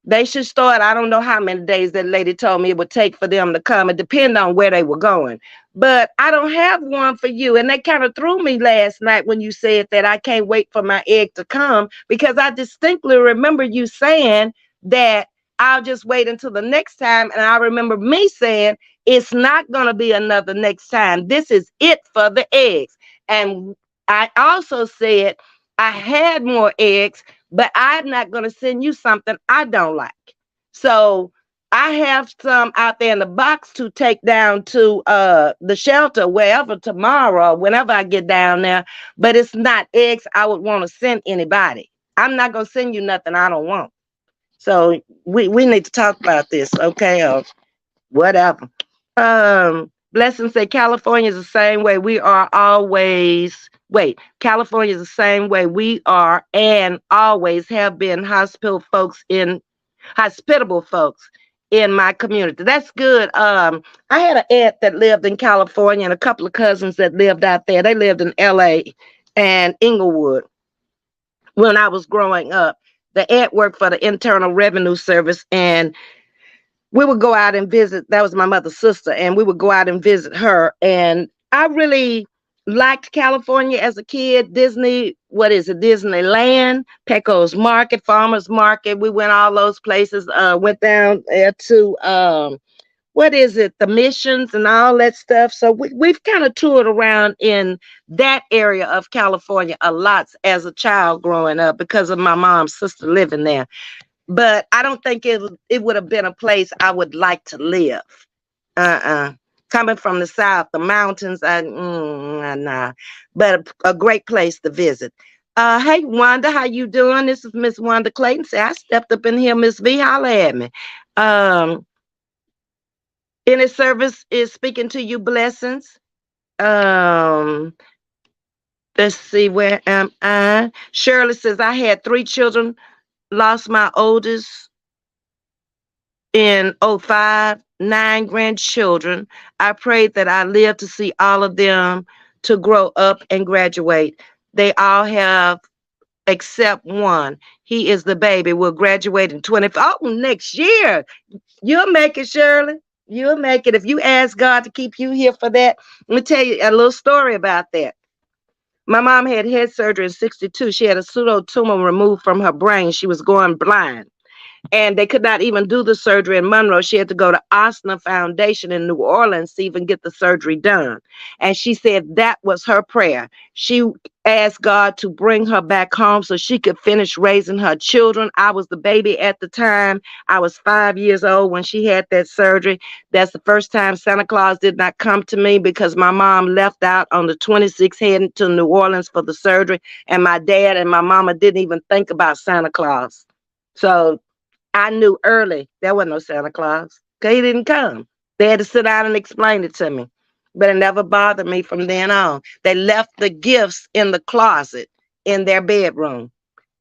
they should start. I don't know how many days that lady told me it would take for them to come. It depends on where they were going. But I don't have one for you. And that kind of threw me last night when you said that I can't wait for my egg to come because I distinctly remember you saying that I'll just wait until the next time. And I remember me saying, it's not going to be another next time. This is it for the eggs. And I also said I had more eggs, but I'm not going to send you something I don't like. So I have some out there in the box to take down to the shelter, wherever tomorrow, whenever I get down there. But it's not eggs I would want to send anybody. I'm not going to send you nothing I don't want. So we need to talk about this, okay? Or whatever. Blessing said California is the same way. We are always California is the same way we are and always have been hospitable folks in my community. That's good. I had an aunt that lived in California and a couple of cousins that lived out there. They lived in LA and Inglewood when I was growing up. The aunt worked for the Internal Revenue Service, and we would go out and visit. That was my mother's sister, and we would go out and visit her. And I really liked California as a kid. Disney, what is it? Disneyland, Pecos Market, Farmers Market. We went all those places. Went down there to what is it? The Missions and all that stuff. So we've kind of toured around in that area of California a lot as a child growing up because of my mom's sister living there. But I don't think it would have been a place I would like to live. Coming from the South, the mountains, nah. But a great place to visit. Hey, Wanda, how you doing? This is Miss Wanda Clayton. Say, I stepped up in here, Ms. V, holla at me. Any service is speaking to you blessings. Um, let's see, where am I? Shirley says, I had 3 children, lost my oldest in '05, 9 grandchildren. I prayed that I live to see all of them to grow up and graduate. They all have except one. He is the baby. Will graduate in 20. Oh, next year. You'll make it, Shirley. You'll make it. If you ask God to keep you here for that, let me tell you a little story about that. My mom had head surgery in 62. She had a pseudo tumor removed from her brain. She was going blind. And they could not even do the surgery in Monroe. She had to go to Osner Foundation in New Orleans to even get the surgery done. And she said that was her prayer. She asked God to bring her back home so she could finish raising her children. I was the baby at the time. I was 5 years old when she had that surgery. That's the first time Santa Claus did not come to me because my mom left out on the 26th heading to New Orleans for the surgery. And my dad and my mama didn't even think about Santa Claus. So I knew early there wasn't no Santa Claus because he didn't come. They had to sit down and explain it to me. But it never bothered me from then on. They left the gifts in the closet in their bedroom.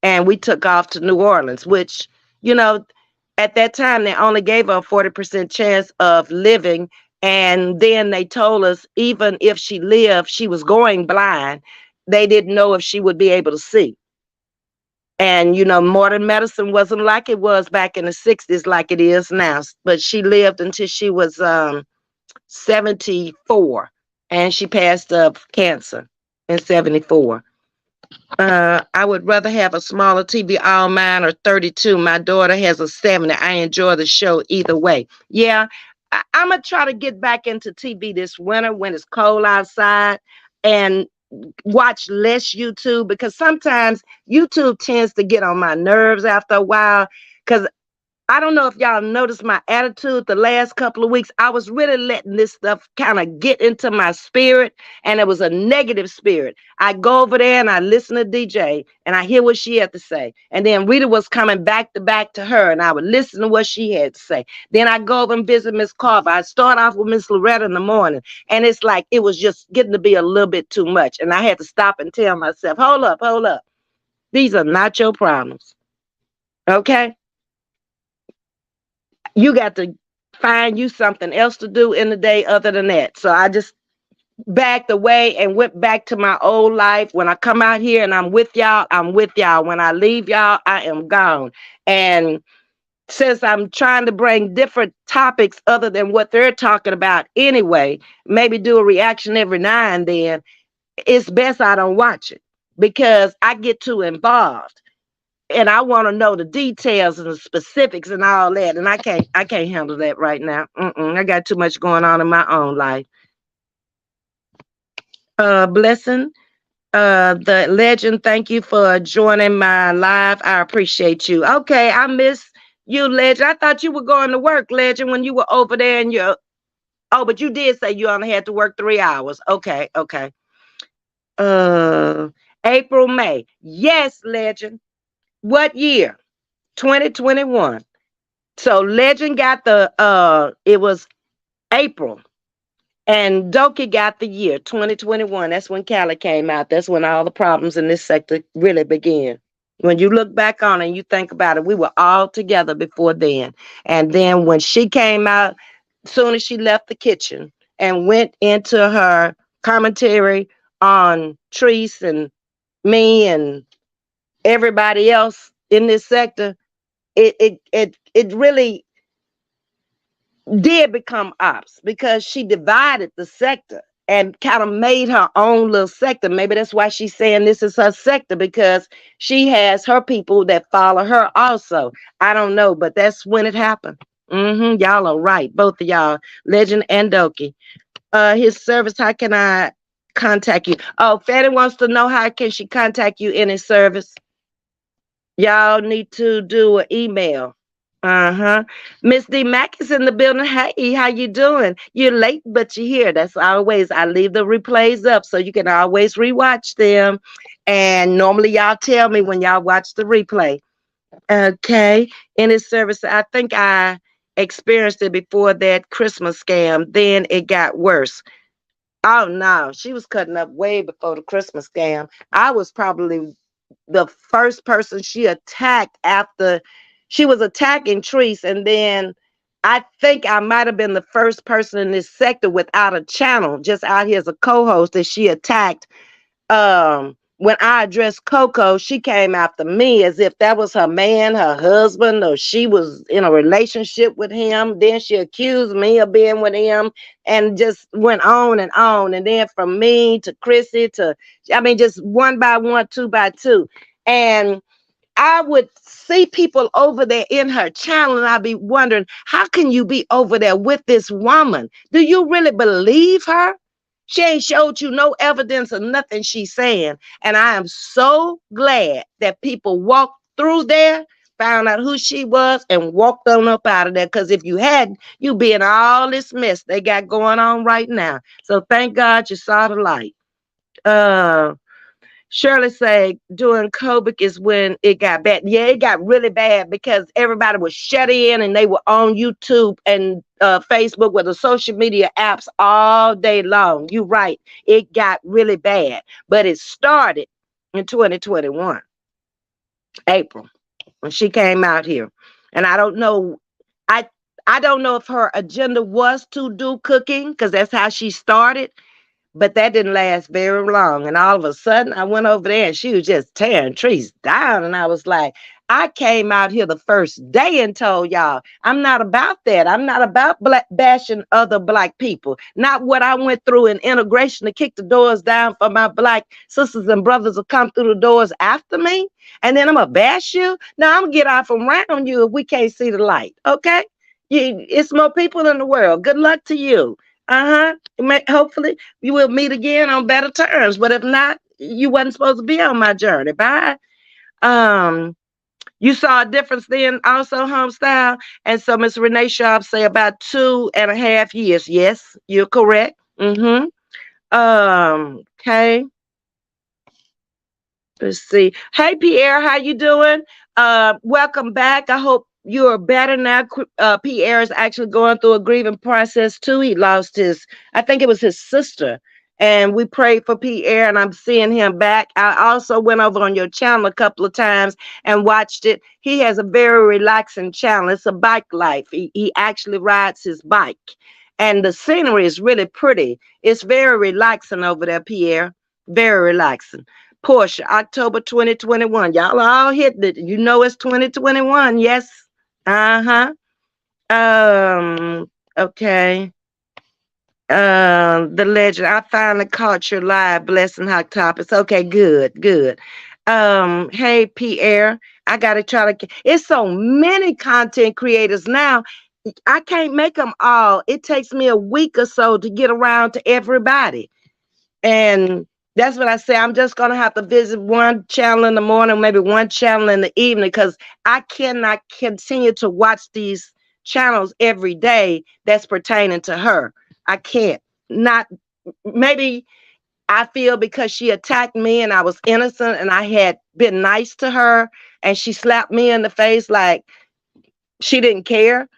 And we took off to New Orleans, which, at that time, they only gave her a 40% chance of living. And then they told us even if she lived, she was going blind. They didn't know if she would be able to see. And, modern medicine wasn't like it was back in the 60s like it is now. But she lived until she was 74. And she passed of cancer in 74. I would rather have a smaller TV. All mine are 32. My daughter has a 70. I enjoy the show either way. Yeah, I'm going to try to get back into TV this winter when it's cold outside and watch less YouTube, because sometimes YouTube tends to get on my nerves after a while. Because I don't know if y'all noticed my attitude the last couple of weeks. I was really letting this stuff kind of get into my spirit, and it was a negative spirit. I go over there and I listen to DJ and I hear what she had to say. And then Rita was coming back to back to her, and I would listen to what she had to say. Then I go over and visit Miss Carver. I start off with Miss Loretta in the morning, and it's like it was just getting to be a little bit too much. And I had to stop and tell myself, hold up, hold up. These are not your problems. Okay? You got to find you something else to do in the day other than that. So I just backed away and went back to my old life. When I come out here and I'm with y'all, I'm with y'all. When I leave y'all, I am gone. And since I'm trying to bring different topics other than what they're talking about anyway, maybe do a reaction every now and then, it's best I don't watch it because I get too involved and I want to know the details and the specifics and all that, and I can't handle that right now. I got too much going on in my own life. Blessing, the legend. Thank you for joining my live. I appreciate you. Okay, I miss you, legend. I thought you were going to work, legend, when you were over there and you. Oh, but you did say you only had to work 3 hours. Okay, okay. Uh, April, May. Yes, legend. What year? 2021. So Legend got it was April, and Doki got the year 2021. That's when Cali came out. That's when all the problems in this sector really began. When you look back on it and you think about it, we were all together before then. And then when she came out, soon as she left the kitchen and went into her commentary on Treese and me and everybody else in this sector, it really did become ops because she divided the sector and kind of made her own little sector. Maybe that's why she's saying this is her sector, because she has her people that follow her also. I don't know, but that's when it happened. Y'all are right, both of y'all, Legend and Doki. His service, how can I contact you? Oh, Fanny wants to know how can she contact you in his service. Y'all need to do an email. Uh-huh. Miss D Mack is in the building. Hey, how you doing? You're late, but you're here. That's always, I leave the replays up so you can always rewatch them. And normally y'all tell me when y'all watch the replay. Okay. In his service, I think I experienced it before that Christmas scam. Then it got worse. Oh no, she was cutting up way before the Christmas scam. I was probably the first person she attacked after she was attacking Treese, and then I think I might have been the first person in this sector without a channel, just out here as a co-host that she attacked. When I addressed Coco, she came after me as if that was her man, her husband, or she was in a relationship with him. Then she accused me of being with him and just went on and on. And then from me to Chrissy to, I mean, just one by one, two by two. And I would see people over there in her channel, and I'd be wondering, how can you be over there with this woman? Do you really believe her? She ain't showed you no evidence of nothing she's saying. And I am so glad that people walked through there, found out who she was, and walked on up out of there. Because if you hadn't, you'd be in all this mess they got going on right now. So thank God you saw the light. Uh, Shirley say during COVID is when it got bad. Yeah, it got really bad because everybody was shut in and they were on YouTube and Facebook with the social media apps all day long. You're right. It got really bad, but it started in 2021, April, when she came out here. And I don't know. I I don't know if her agenda was to do cooking because that's how she started, but that didn't last very long. And all of a sudden, I went over there and she was just tearing trees down. And I was like, I came out here the first day and told y'all I'm not about that. I'm not about bashing other black people. Not what I went through in integration to kick the doors down for my black sisters and brothers to come through the doors after me. And then I'm going to bash you. No, I'm going to get out from around you if we can't see the light. Okay? It's more people in the world. Good luck to you. Hopefully you will meet again on better terms. But if not, you wasn't supposed to be on my journey. Bye. Um, you saw a difference then also, home style. And so Miss Renee Sharp say about 2.5 years. Yes, you're correct. Okay. Let's see. Hey Pierre, how you doing? Welcome back. I hope you are better now. Pierre is actually going through a grieving process too. He lost I think it was his sister. And we prayed for Pierre, and I'm seeing him back. I also went over on your channel a couple of times and watched it. He has a very relaxing channel. It's a bike life. He actually rides his bike. And the scenery is really pretty. It's very relaxing over there, Pierre. Very relaxing. Portia, October 2021. Y'all are all hitting it. You know it's 2021. Yes. Uh-huh. Okay. The legend. I finally caught your live blessing hot topics. Okay, good, good. Hey Pierre, I gotta try to it's so many content creators now. I can't make them all. It takes me a week or so to get around to everybody. And that's what I say. I'm just going to have to visit one channel in the morning, maybe one channel in the evening, because I cannot continue to watch these channels every day that's pertaining to her. I can't. Not maybe I feel because she attacked me and I was innocent and I had been nice to her and she slapped me in the face like she didn't care.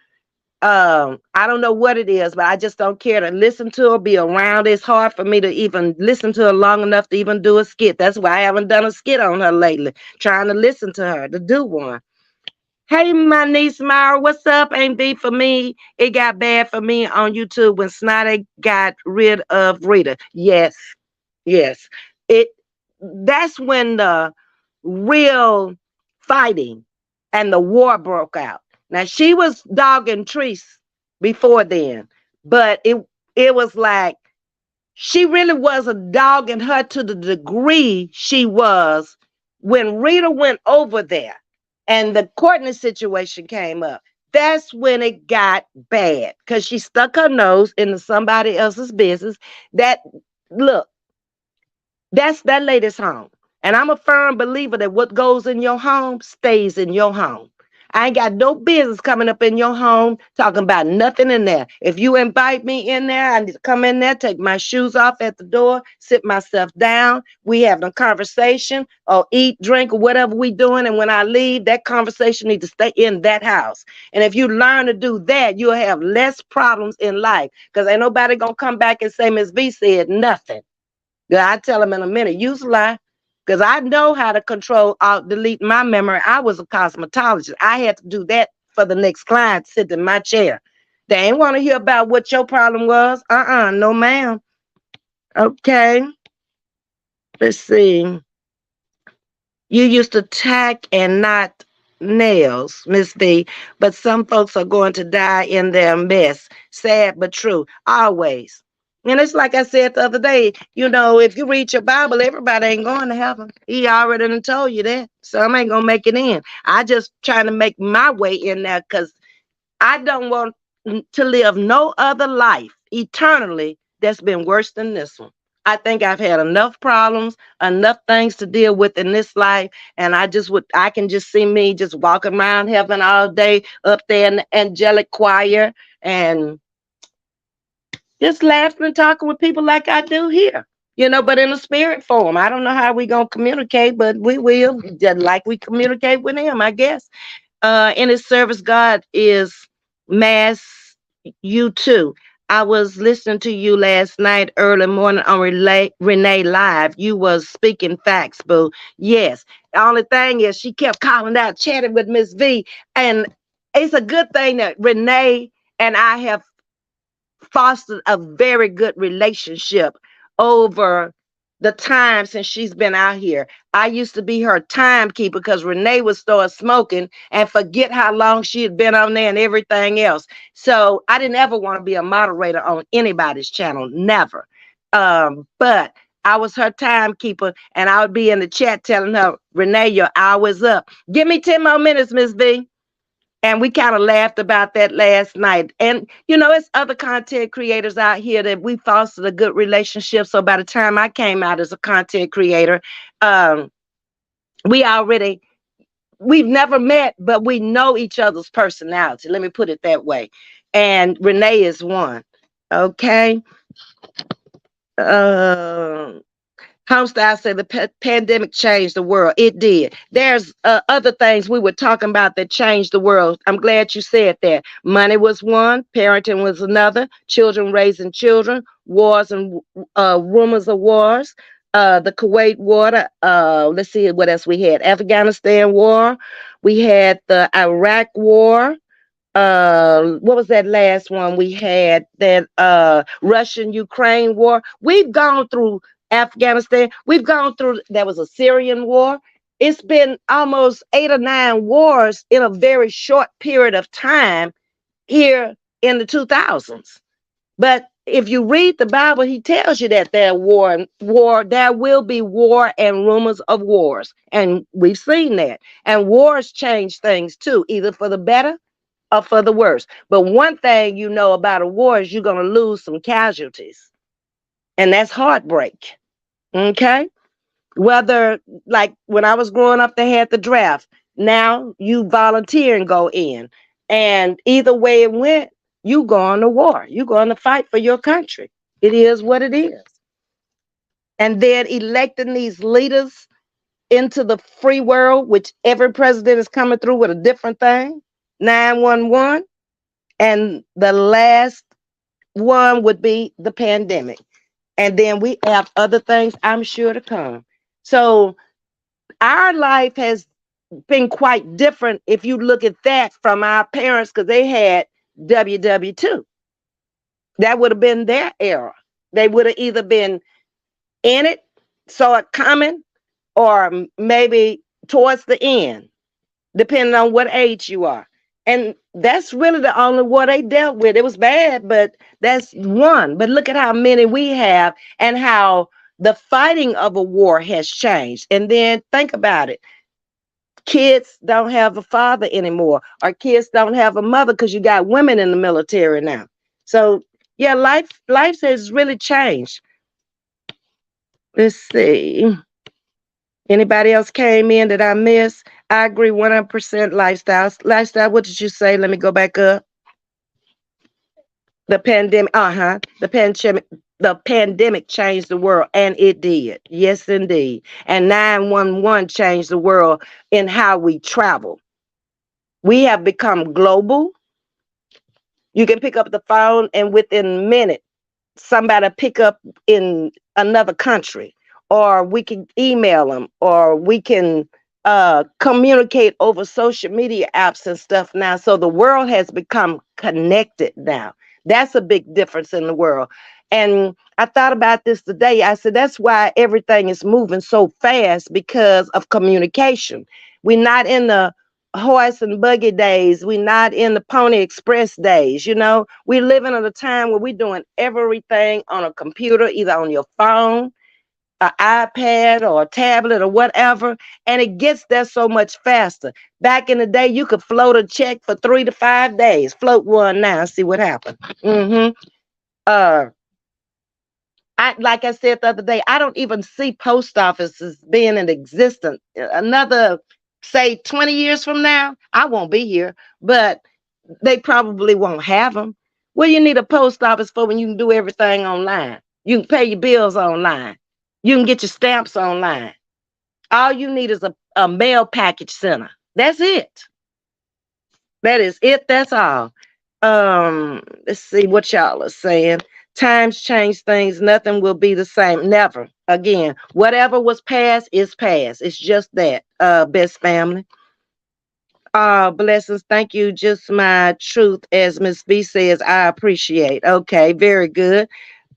I don't know what it is, but I just don't care to listen to her, be around. It's hard for me to even listen to her long enough to even do a skit. That's why I haven't done a skit on her lately, trying to listen to her, to do one. Hey, my niece Myra, what's up? Ain't be for me. It got bad for me on YouTube when Snyder got rid of Rita. Yes, yes. It That's when the real fighting and the war broke out. Now she was dogging Treese before then, but it was like she really wasn't dogging her to the degree she was when Rita went over there and the Courtney situation came up. That's when it got bad because she stuck her nose into somebody else's business. That look, that's that lady's home. And I'm a firm believer that what goes in your home stays in your home. I ain't got no business coming up in your home talking about nothing in there. If you invite me in there, I need to come in there, take my shoes off at the door, sit myself down. We having a conversation or eat, drink, or whatever we doing. And when I leave, that conversation needs to stay in that house. And if you learn to do that, you'll have less problems in life. Because ain't nobody gonna come back and say Ms.V said nothing. I tell them in a minute, use a lie. Because I know how to control, alt, delete my memory. I was a cosmetologist. I had to do that for the next client sitting in my chair. They ain't want to hear about what your problem was. No ma'am. Okay. Let's see. You used to tack and not nails, Ms.V, but some folks are going to die in their mess. Sad but true. Always. And it's like I said the other day, if you read your Bible, everybody ain't going to heaven. He already done told you that. Some ain't going to make it in. I just trying to make my way in there because I don't want to live no other life eternally that's been worse than this one. I think I've had enough problems, enough things to deal with in this life, and I can just see me just walking around heaven all day up there in the angelic choir and just laughing and talking with people like I do here. But in a spirit form. I don't know how we gonna communicate, but we will, just like we communicate with him, I guess. In his service, God is mass you too. I was listening to you last night, early morning on Renee Live. You was speaking facts, boo. Yes. The only thing is she kept calling out, chatting with Ms.V. And it's a good thing that Renee and I have fostered a very good relationship over the time since she's been out here. I used to be her timekeeper because Renee would start smoking and forget how long she had been on there and everything else. So I didn't ever want to be a moderator on anybody's channel, never. But I was her timekeeper, and I would be in the chat telling her, Renee, your hour's up. Give me 10 more minutes, Miss V. And we kind of laughed about that last night. And, it's other content creators out here that we fostered a good relationship. So by the time I came out as a content creator, um, we already, we've never met, but we know each other's personality. Let me put it that way. And Renee is one. Okay. Um, Homestyle said the pandemic changed the world. It did. There's other things we were talking about that changed the world. I'm glad you said that. Money was one, parenting was another, children raising children, wars and rumors of wars, the Kuwait war. Let's see what else we had. Afghanistan war. We had the Iraq war. What was that last one we had? That Russian Ukraine war. We've gone through Afghanistan. We've gone through, there was a Syrian war. It's been almost 8 or 9 wars in a very short period of time here in the 2000s. But if you read the Bible, he tells you that there will be war and rumors of wars. And we've seen that. And wars change things too, either for the better or for the worse. But one thing you know about a war is you're going to lose some casualties. And that's heartbreak. Okay? Whether, like when I was growing up, they had the draft. Now you volunteer and go in. And either way it went, you going to war. You going to fight for your country. It is what it is. And then electing these leaders into the free world, which every president is coming through with a different thing. 911. And the last one would be the pandemic. And then we have other things I'm sure to come. So our life has been quite different if you look at that from our parents, because they had WW2. That would have been their era. They would have either been in it, saw it coming, or maybe towards the end, depending on what age you are. And that's really the only war they dealt with. It was bad, but that's one. But look at how many we have and how the fighting of a war has changed. And then think about it. Kids don't have a father anymore, or kids don't have a mother because you got women in the military now. So yeah, life has really changed. Let's see. Anybody else came in that I missed? I agree 100%. Lifestyle, what did you say? Let me go back up. The pandemic, the pandemic changed the world, and it did. Yes, indeed. And 911 changed the world in how we travel. We have become global. You can pick up the phone and within minutes somebody pick up in another country, or we can email them, or we can communicate over social media apps and stuff now. So the world has become connected now. That's a big difference in the world. And I thought about this today. I said, that's why everything is moving so fast, because of communication. We're not in the horse and buggy days. We're not in the Pony Express days. We're living at a time where we're doing everything on a computer, either on your phone, an iPad, or a tablet, or whatever, and it gets there so much faster. Back in the day, you could float a check for 3 to 5 days. Float one now, see what happened. Uh, like I said the other day, I don't even see post offices being in existence. Another, say, 20 years from now, I won't be here, but they probably won't have them. What do you need a post office for when you can do everything online? You can pay your bills online. You can get your stamps online. All you need is a mail package center. That's it. That is it. That's all. Let's see what y'all are saying. Times change things. Nothing will be the same. Never again. Whatever was past is past. It's just that. Best family. Blessings. Thank you. Just my truth, as Ms.V says, I appreciate. Okay, very good.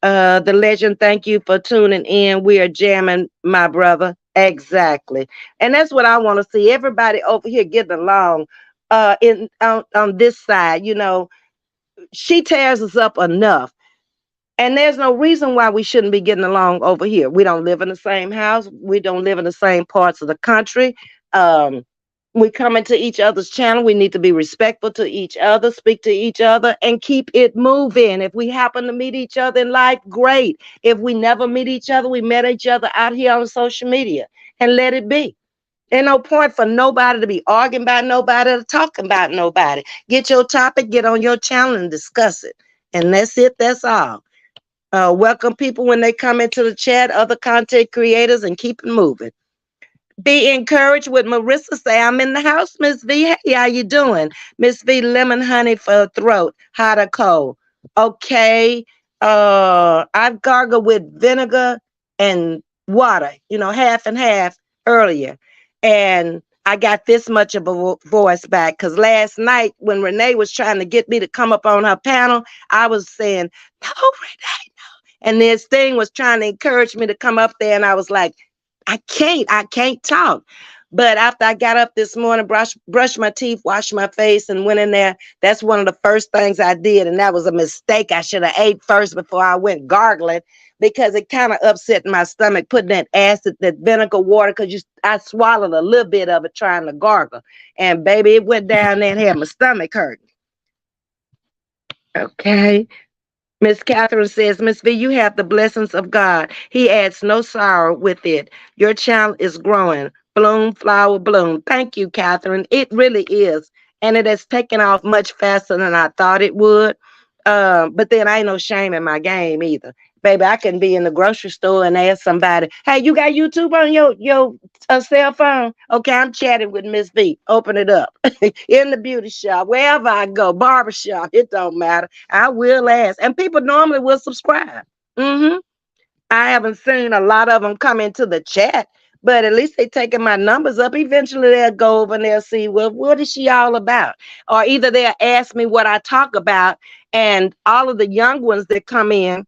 The legend, thank you for tuning in. We are jamming, my brother. Exactly. And that's what I want to see. Everybody over here getting along in on this side. She tears us up enough. And there's no reason why we shouldn't be getting along over here. We don't live in the same house. We don't live in the same parts of the country. Um, we come into each other's channel. We need to be respectful to each other, speak to each other, and keep it moving. If we happen to meet each other in life, great. If we never meet each other, we met each other out here on social media and let it be. Ain't no point for nobody to be arguing about nobody or talking about nobody. Get your topic, get on your channel and discuss it. And that's it. That's all. Welcome people when they come into the chat, other content creators, and keep it moving. Be encouraged with Marissa. Say, I'm in the house, Ms. V. Hey, how you doing? Ms. V, lemon honey for throat, hot or cold. Okay. I've gargled with vinegar and water, half and half earlier. And I got this much of a voice back because last night when Renee was trying to get me to come up on her panel, I was saying, no, Renee. And this thing was trying to encourage me to come up there. And I was like, I can't talk. But after I got up this morning, brushed my teeth, washed my face, and went in there, that's one of the first things I did. And that was a mistake. I should have ate first before I went gargling because it kind of upset my stomach, putting that acid, that vinegar water, because I swallowed a little bit of it trying to gargle. And baby, it went down there and had my stomach hurting. Okay. Miss Catherine says, Miss V, you have the blessings of God. He adds no sorrow with it. Your child is growing. Bloom, flower, bloom. Thank you, Catherine. It really is. And it has taken off much faster than I thought it would. But then I ain't no shame in my game either. Baby, I can be in the grocery store and ask somebody, hey, you got YouTube on your cell phone? Okay, I'm chatting with Miss V. Open it up. In the beauty shop, wherever I go, barber shop, it don't matter. I will ask. And people normally will subscribe. Mm-hmm. I haven't seen a lot of them come into the chat, but at least they taking my numbers up. Eventually they'll go over and they'll see, well, what is she all about? Or either they'll ask me what I talk about. And all of the young ones that come in,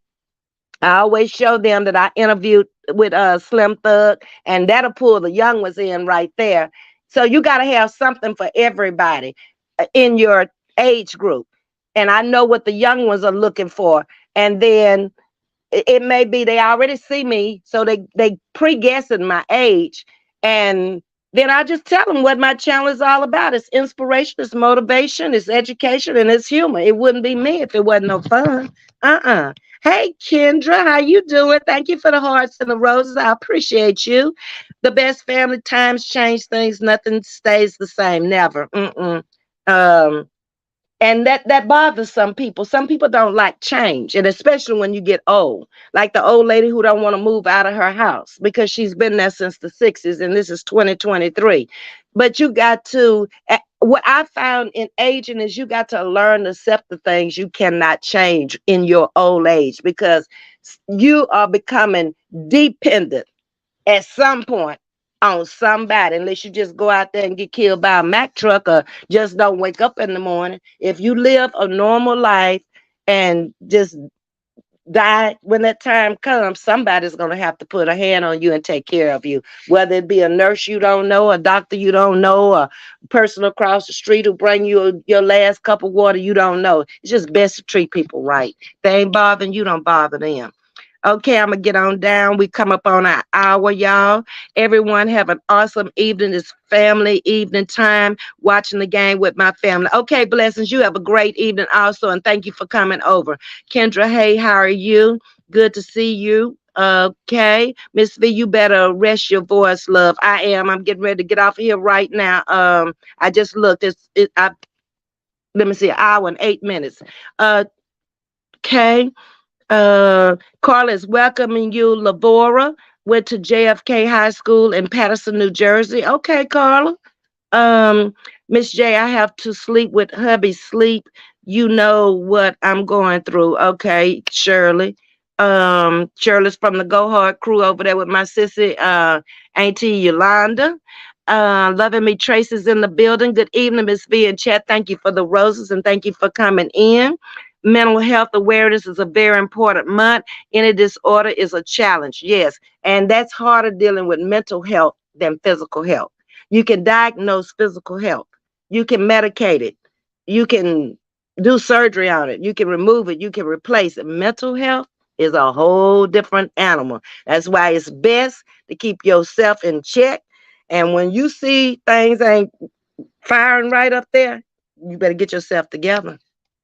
I always show them that I interviewed with Slim Thug, and that'll pull the young ones in right there. So you got to have something for everybody in your age group. And I know what the young ones are looking for. And then it may be they already see me, so they pre-guessing my age, and then I just tell them what my channel is all about. It's inspiration, it's motivation, it's education, and it's humor. It wouldn't be me if it wasn't no fun. Hey Kendra, how you doing? Thank you for the hearts and the roses. I appreciate you. The best family. Times change things, nothing stays the same, never. And that bothers some people. Some people don't like change, and especially when you get old, like the old lady who don't want to move out of her house because she's been there since the 60s, and this is 2023. But you got to, what I found in aging is you got to learn to accept the things you cannot change in your old age, because you are becoming dependent at some point on somebody, unless you just go out there and get killed by a Mack truck or just don't wake up in the morning. If you live a normal life and just die when that time comes, somebody's going to have to put a hand on you and take care of you, whether it be a nurse you don't know, a doctor you don't know, a person across the street who bring you your last cup of water you don't know. It's just best to treat people right. If they ain't bothering you, don't bother them. Okay, I'm going to get on down. We come up on our hour, y'all. Everyone have an awesome evening. It's family evening time, watching the game with my family. Okay, blessings. You have a great evening also, and thank you for coming over. Kendra, hey, how are you? Good to see you. Okay, Miss V, you better rest your voice, love. I am. I'm getting ready to get off of here right now. I just looked. Let me see, an hour and 8 minutes. Okay. Carla is welcoming you. Labora went to JFK High School in Patterson, New Jersey. Okay, Carla. Miss J, I have to sleep with hubby. Sleep. You know what I'm going through. Okay, Shirley. Shirley's from the Go Hard crew over there with my sissy, Auntie Yolanda. Loving me. Tracy's in the building. Good evening, Miss V and chat. Thank you for the roses and thank you for coming in. Mental health awareness is a very important month. Any disorder is a challenge, yes. And that's harder dealing with mental health than physical health. You can diagnose physical health, you can medicate it, you can do surgery on it, you can remove it, you can replace it. Mental health is a whole different animal. That's why it's best to keep yourself in check. And when you see things ain't firing right up there, you better get yourself together.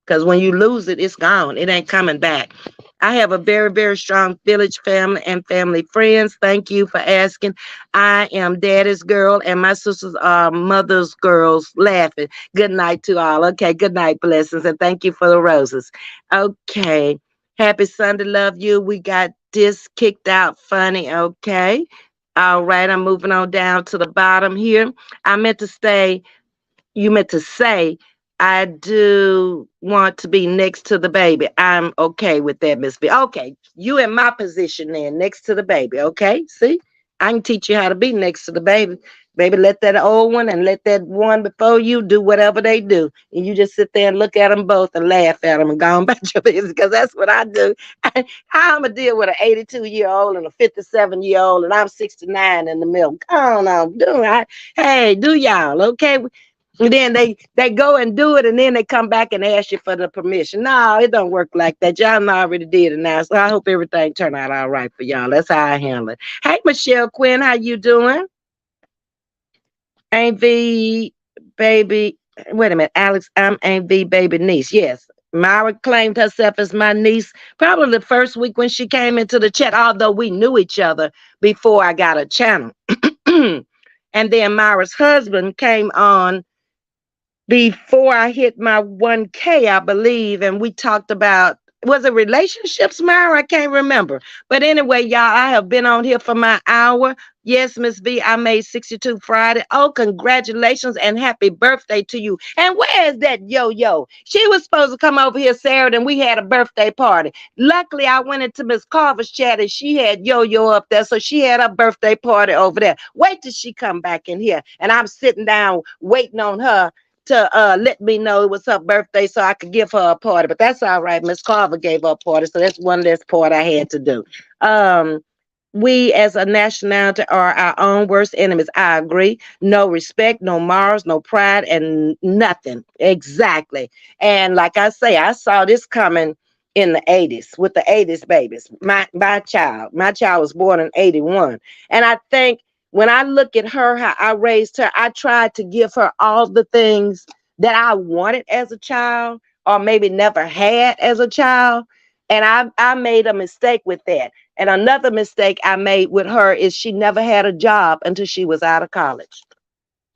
Because when you lose it, it's gone. It ain't coming back. I have a very, very strong village family and family friends. Thank you for asking. I am daddy's girl, and my sisters are mother's girls laughing. Good night to all. Okay, good night, blessings, and thank you for the roses. Okay, happy Sunday, love you. We got this kicked out funny. Okay. All right, I'm moving on down to the bottom here. I meant to stay you meant to say, I do want to be next to the baby. I'm okay with that, Miss V. Okay, you in my position then, next to the baby. Okay, see, I can teach you how to be next to the baby. Baby, let that old one and let that one before you do whatever they do. And you just sit there and look at them both and laugh at them and go on about your business because that's what I do. I'm going to deal with an 82-year-old and a 57-year-old, and I'm 69 in the middle. Come on, hey, do y'all, okay? And then they go and do it, and then they come back and ask you for the permission. No, it don't work like that. Y'all already did it now, so I hope everything turned out all right for y'all. That's how I handle it. Hey, Michelle Quinn, how you doing? Ain't V baby. Wait a minute, Alex. I'm Ain't V baby niece. Yes, Myra claimed herself as my niece probably the first week when she came into the chat. Although we knew each other before I got a channel, and then Myra's husband came on before I hit my 1K, I believe, and we talked about was it relationships, Myra? I can't remember. But anyway, y'all, I have been on here for my hour. Yes, Miss V, I made 62 Friday. Oh, congratulations and happy birthday to you. And where is that yo-yo? She was supposed to come over here Saturday and we had a birthday party. Luckily, I went into Miss Carver's chat and she had yo-yo up there. So she had a birthday party over there. Wait till she come back in here. And I'm sitting down waiting on her to let me know it was her birthday so I could give her a party. But that's all right. Miss Carver gave her a party, so that's one less part I had to do. Um, we as a nationality are our own worst enemies. I agree. No respect, no morals, no pride, and nothing. Exactly. And like I say, I saw this coming in the 80s with the 80s babies. My child was born in 81. And I think when I look at her, how I raised her, I tried to give her all the things that I wanted as a child or maybe never had as a child. And I made a mistake with that. And another mistake I made with her is she never had a job until she was out of college.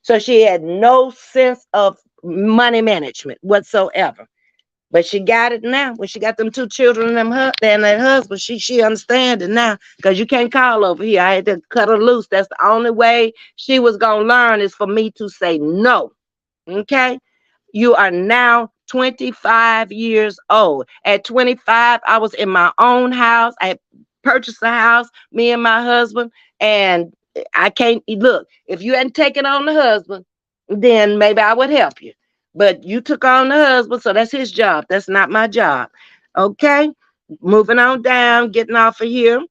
So she had no sense of money management whatsoever. But she got it now. When she got them two children and that husband, she understands it now. Because you can't call over here. I had to cut her loose. That's the only way she was gonna learn is for me to say no. Okay? You are now 25 years old. At 25, I was in my own house. I purchased a house, me and my husband, and I can't look. If you hadn't taken on the husband, then maybe I would help you. But you took on the husband, so that's his job. That's not my job. Okay, moving on down, getting off of here.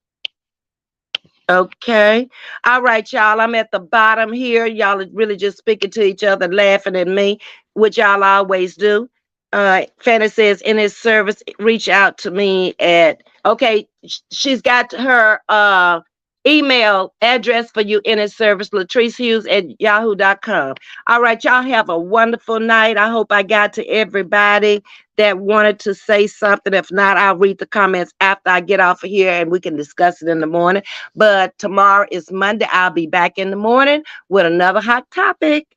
Okay. All right, y'all. I'm at the bottom here. Y'all are really just speaking to each other, laughing at me, which y'all always do. Fanny says, in his service, reach out to me at, okay, she's got her email address for you in his service, Latrice Hughes at yahoo.com. All right, y'all have a wonderful night. I hope I got to everybody that wanted to say something. If not, I'll read the comments after I get off of here and we can discuss it in the morning. But tomorrow is Monday. I'll be back in the morning with another hot topic.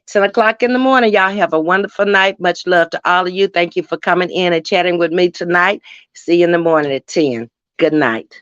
10 o'clock in the morning. Y'all have a wonderful night. Much love to all of you. Thank you for coming in and chatting with me tonight. See you in the morning at 10. Good night.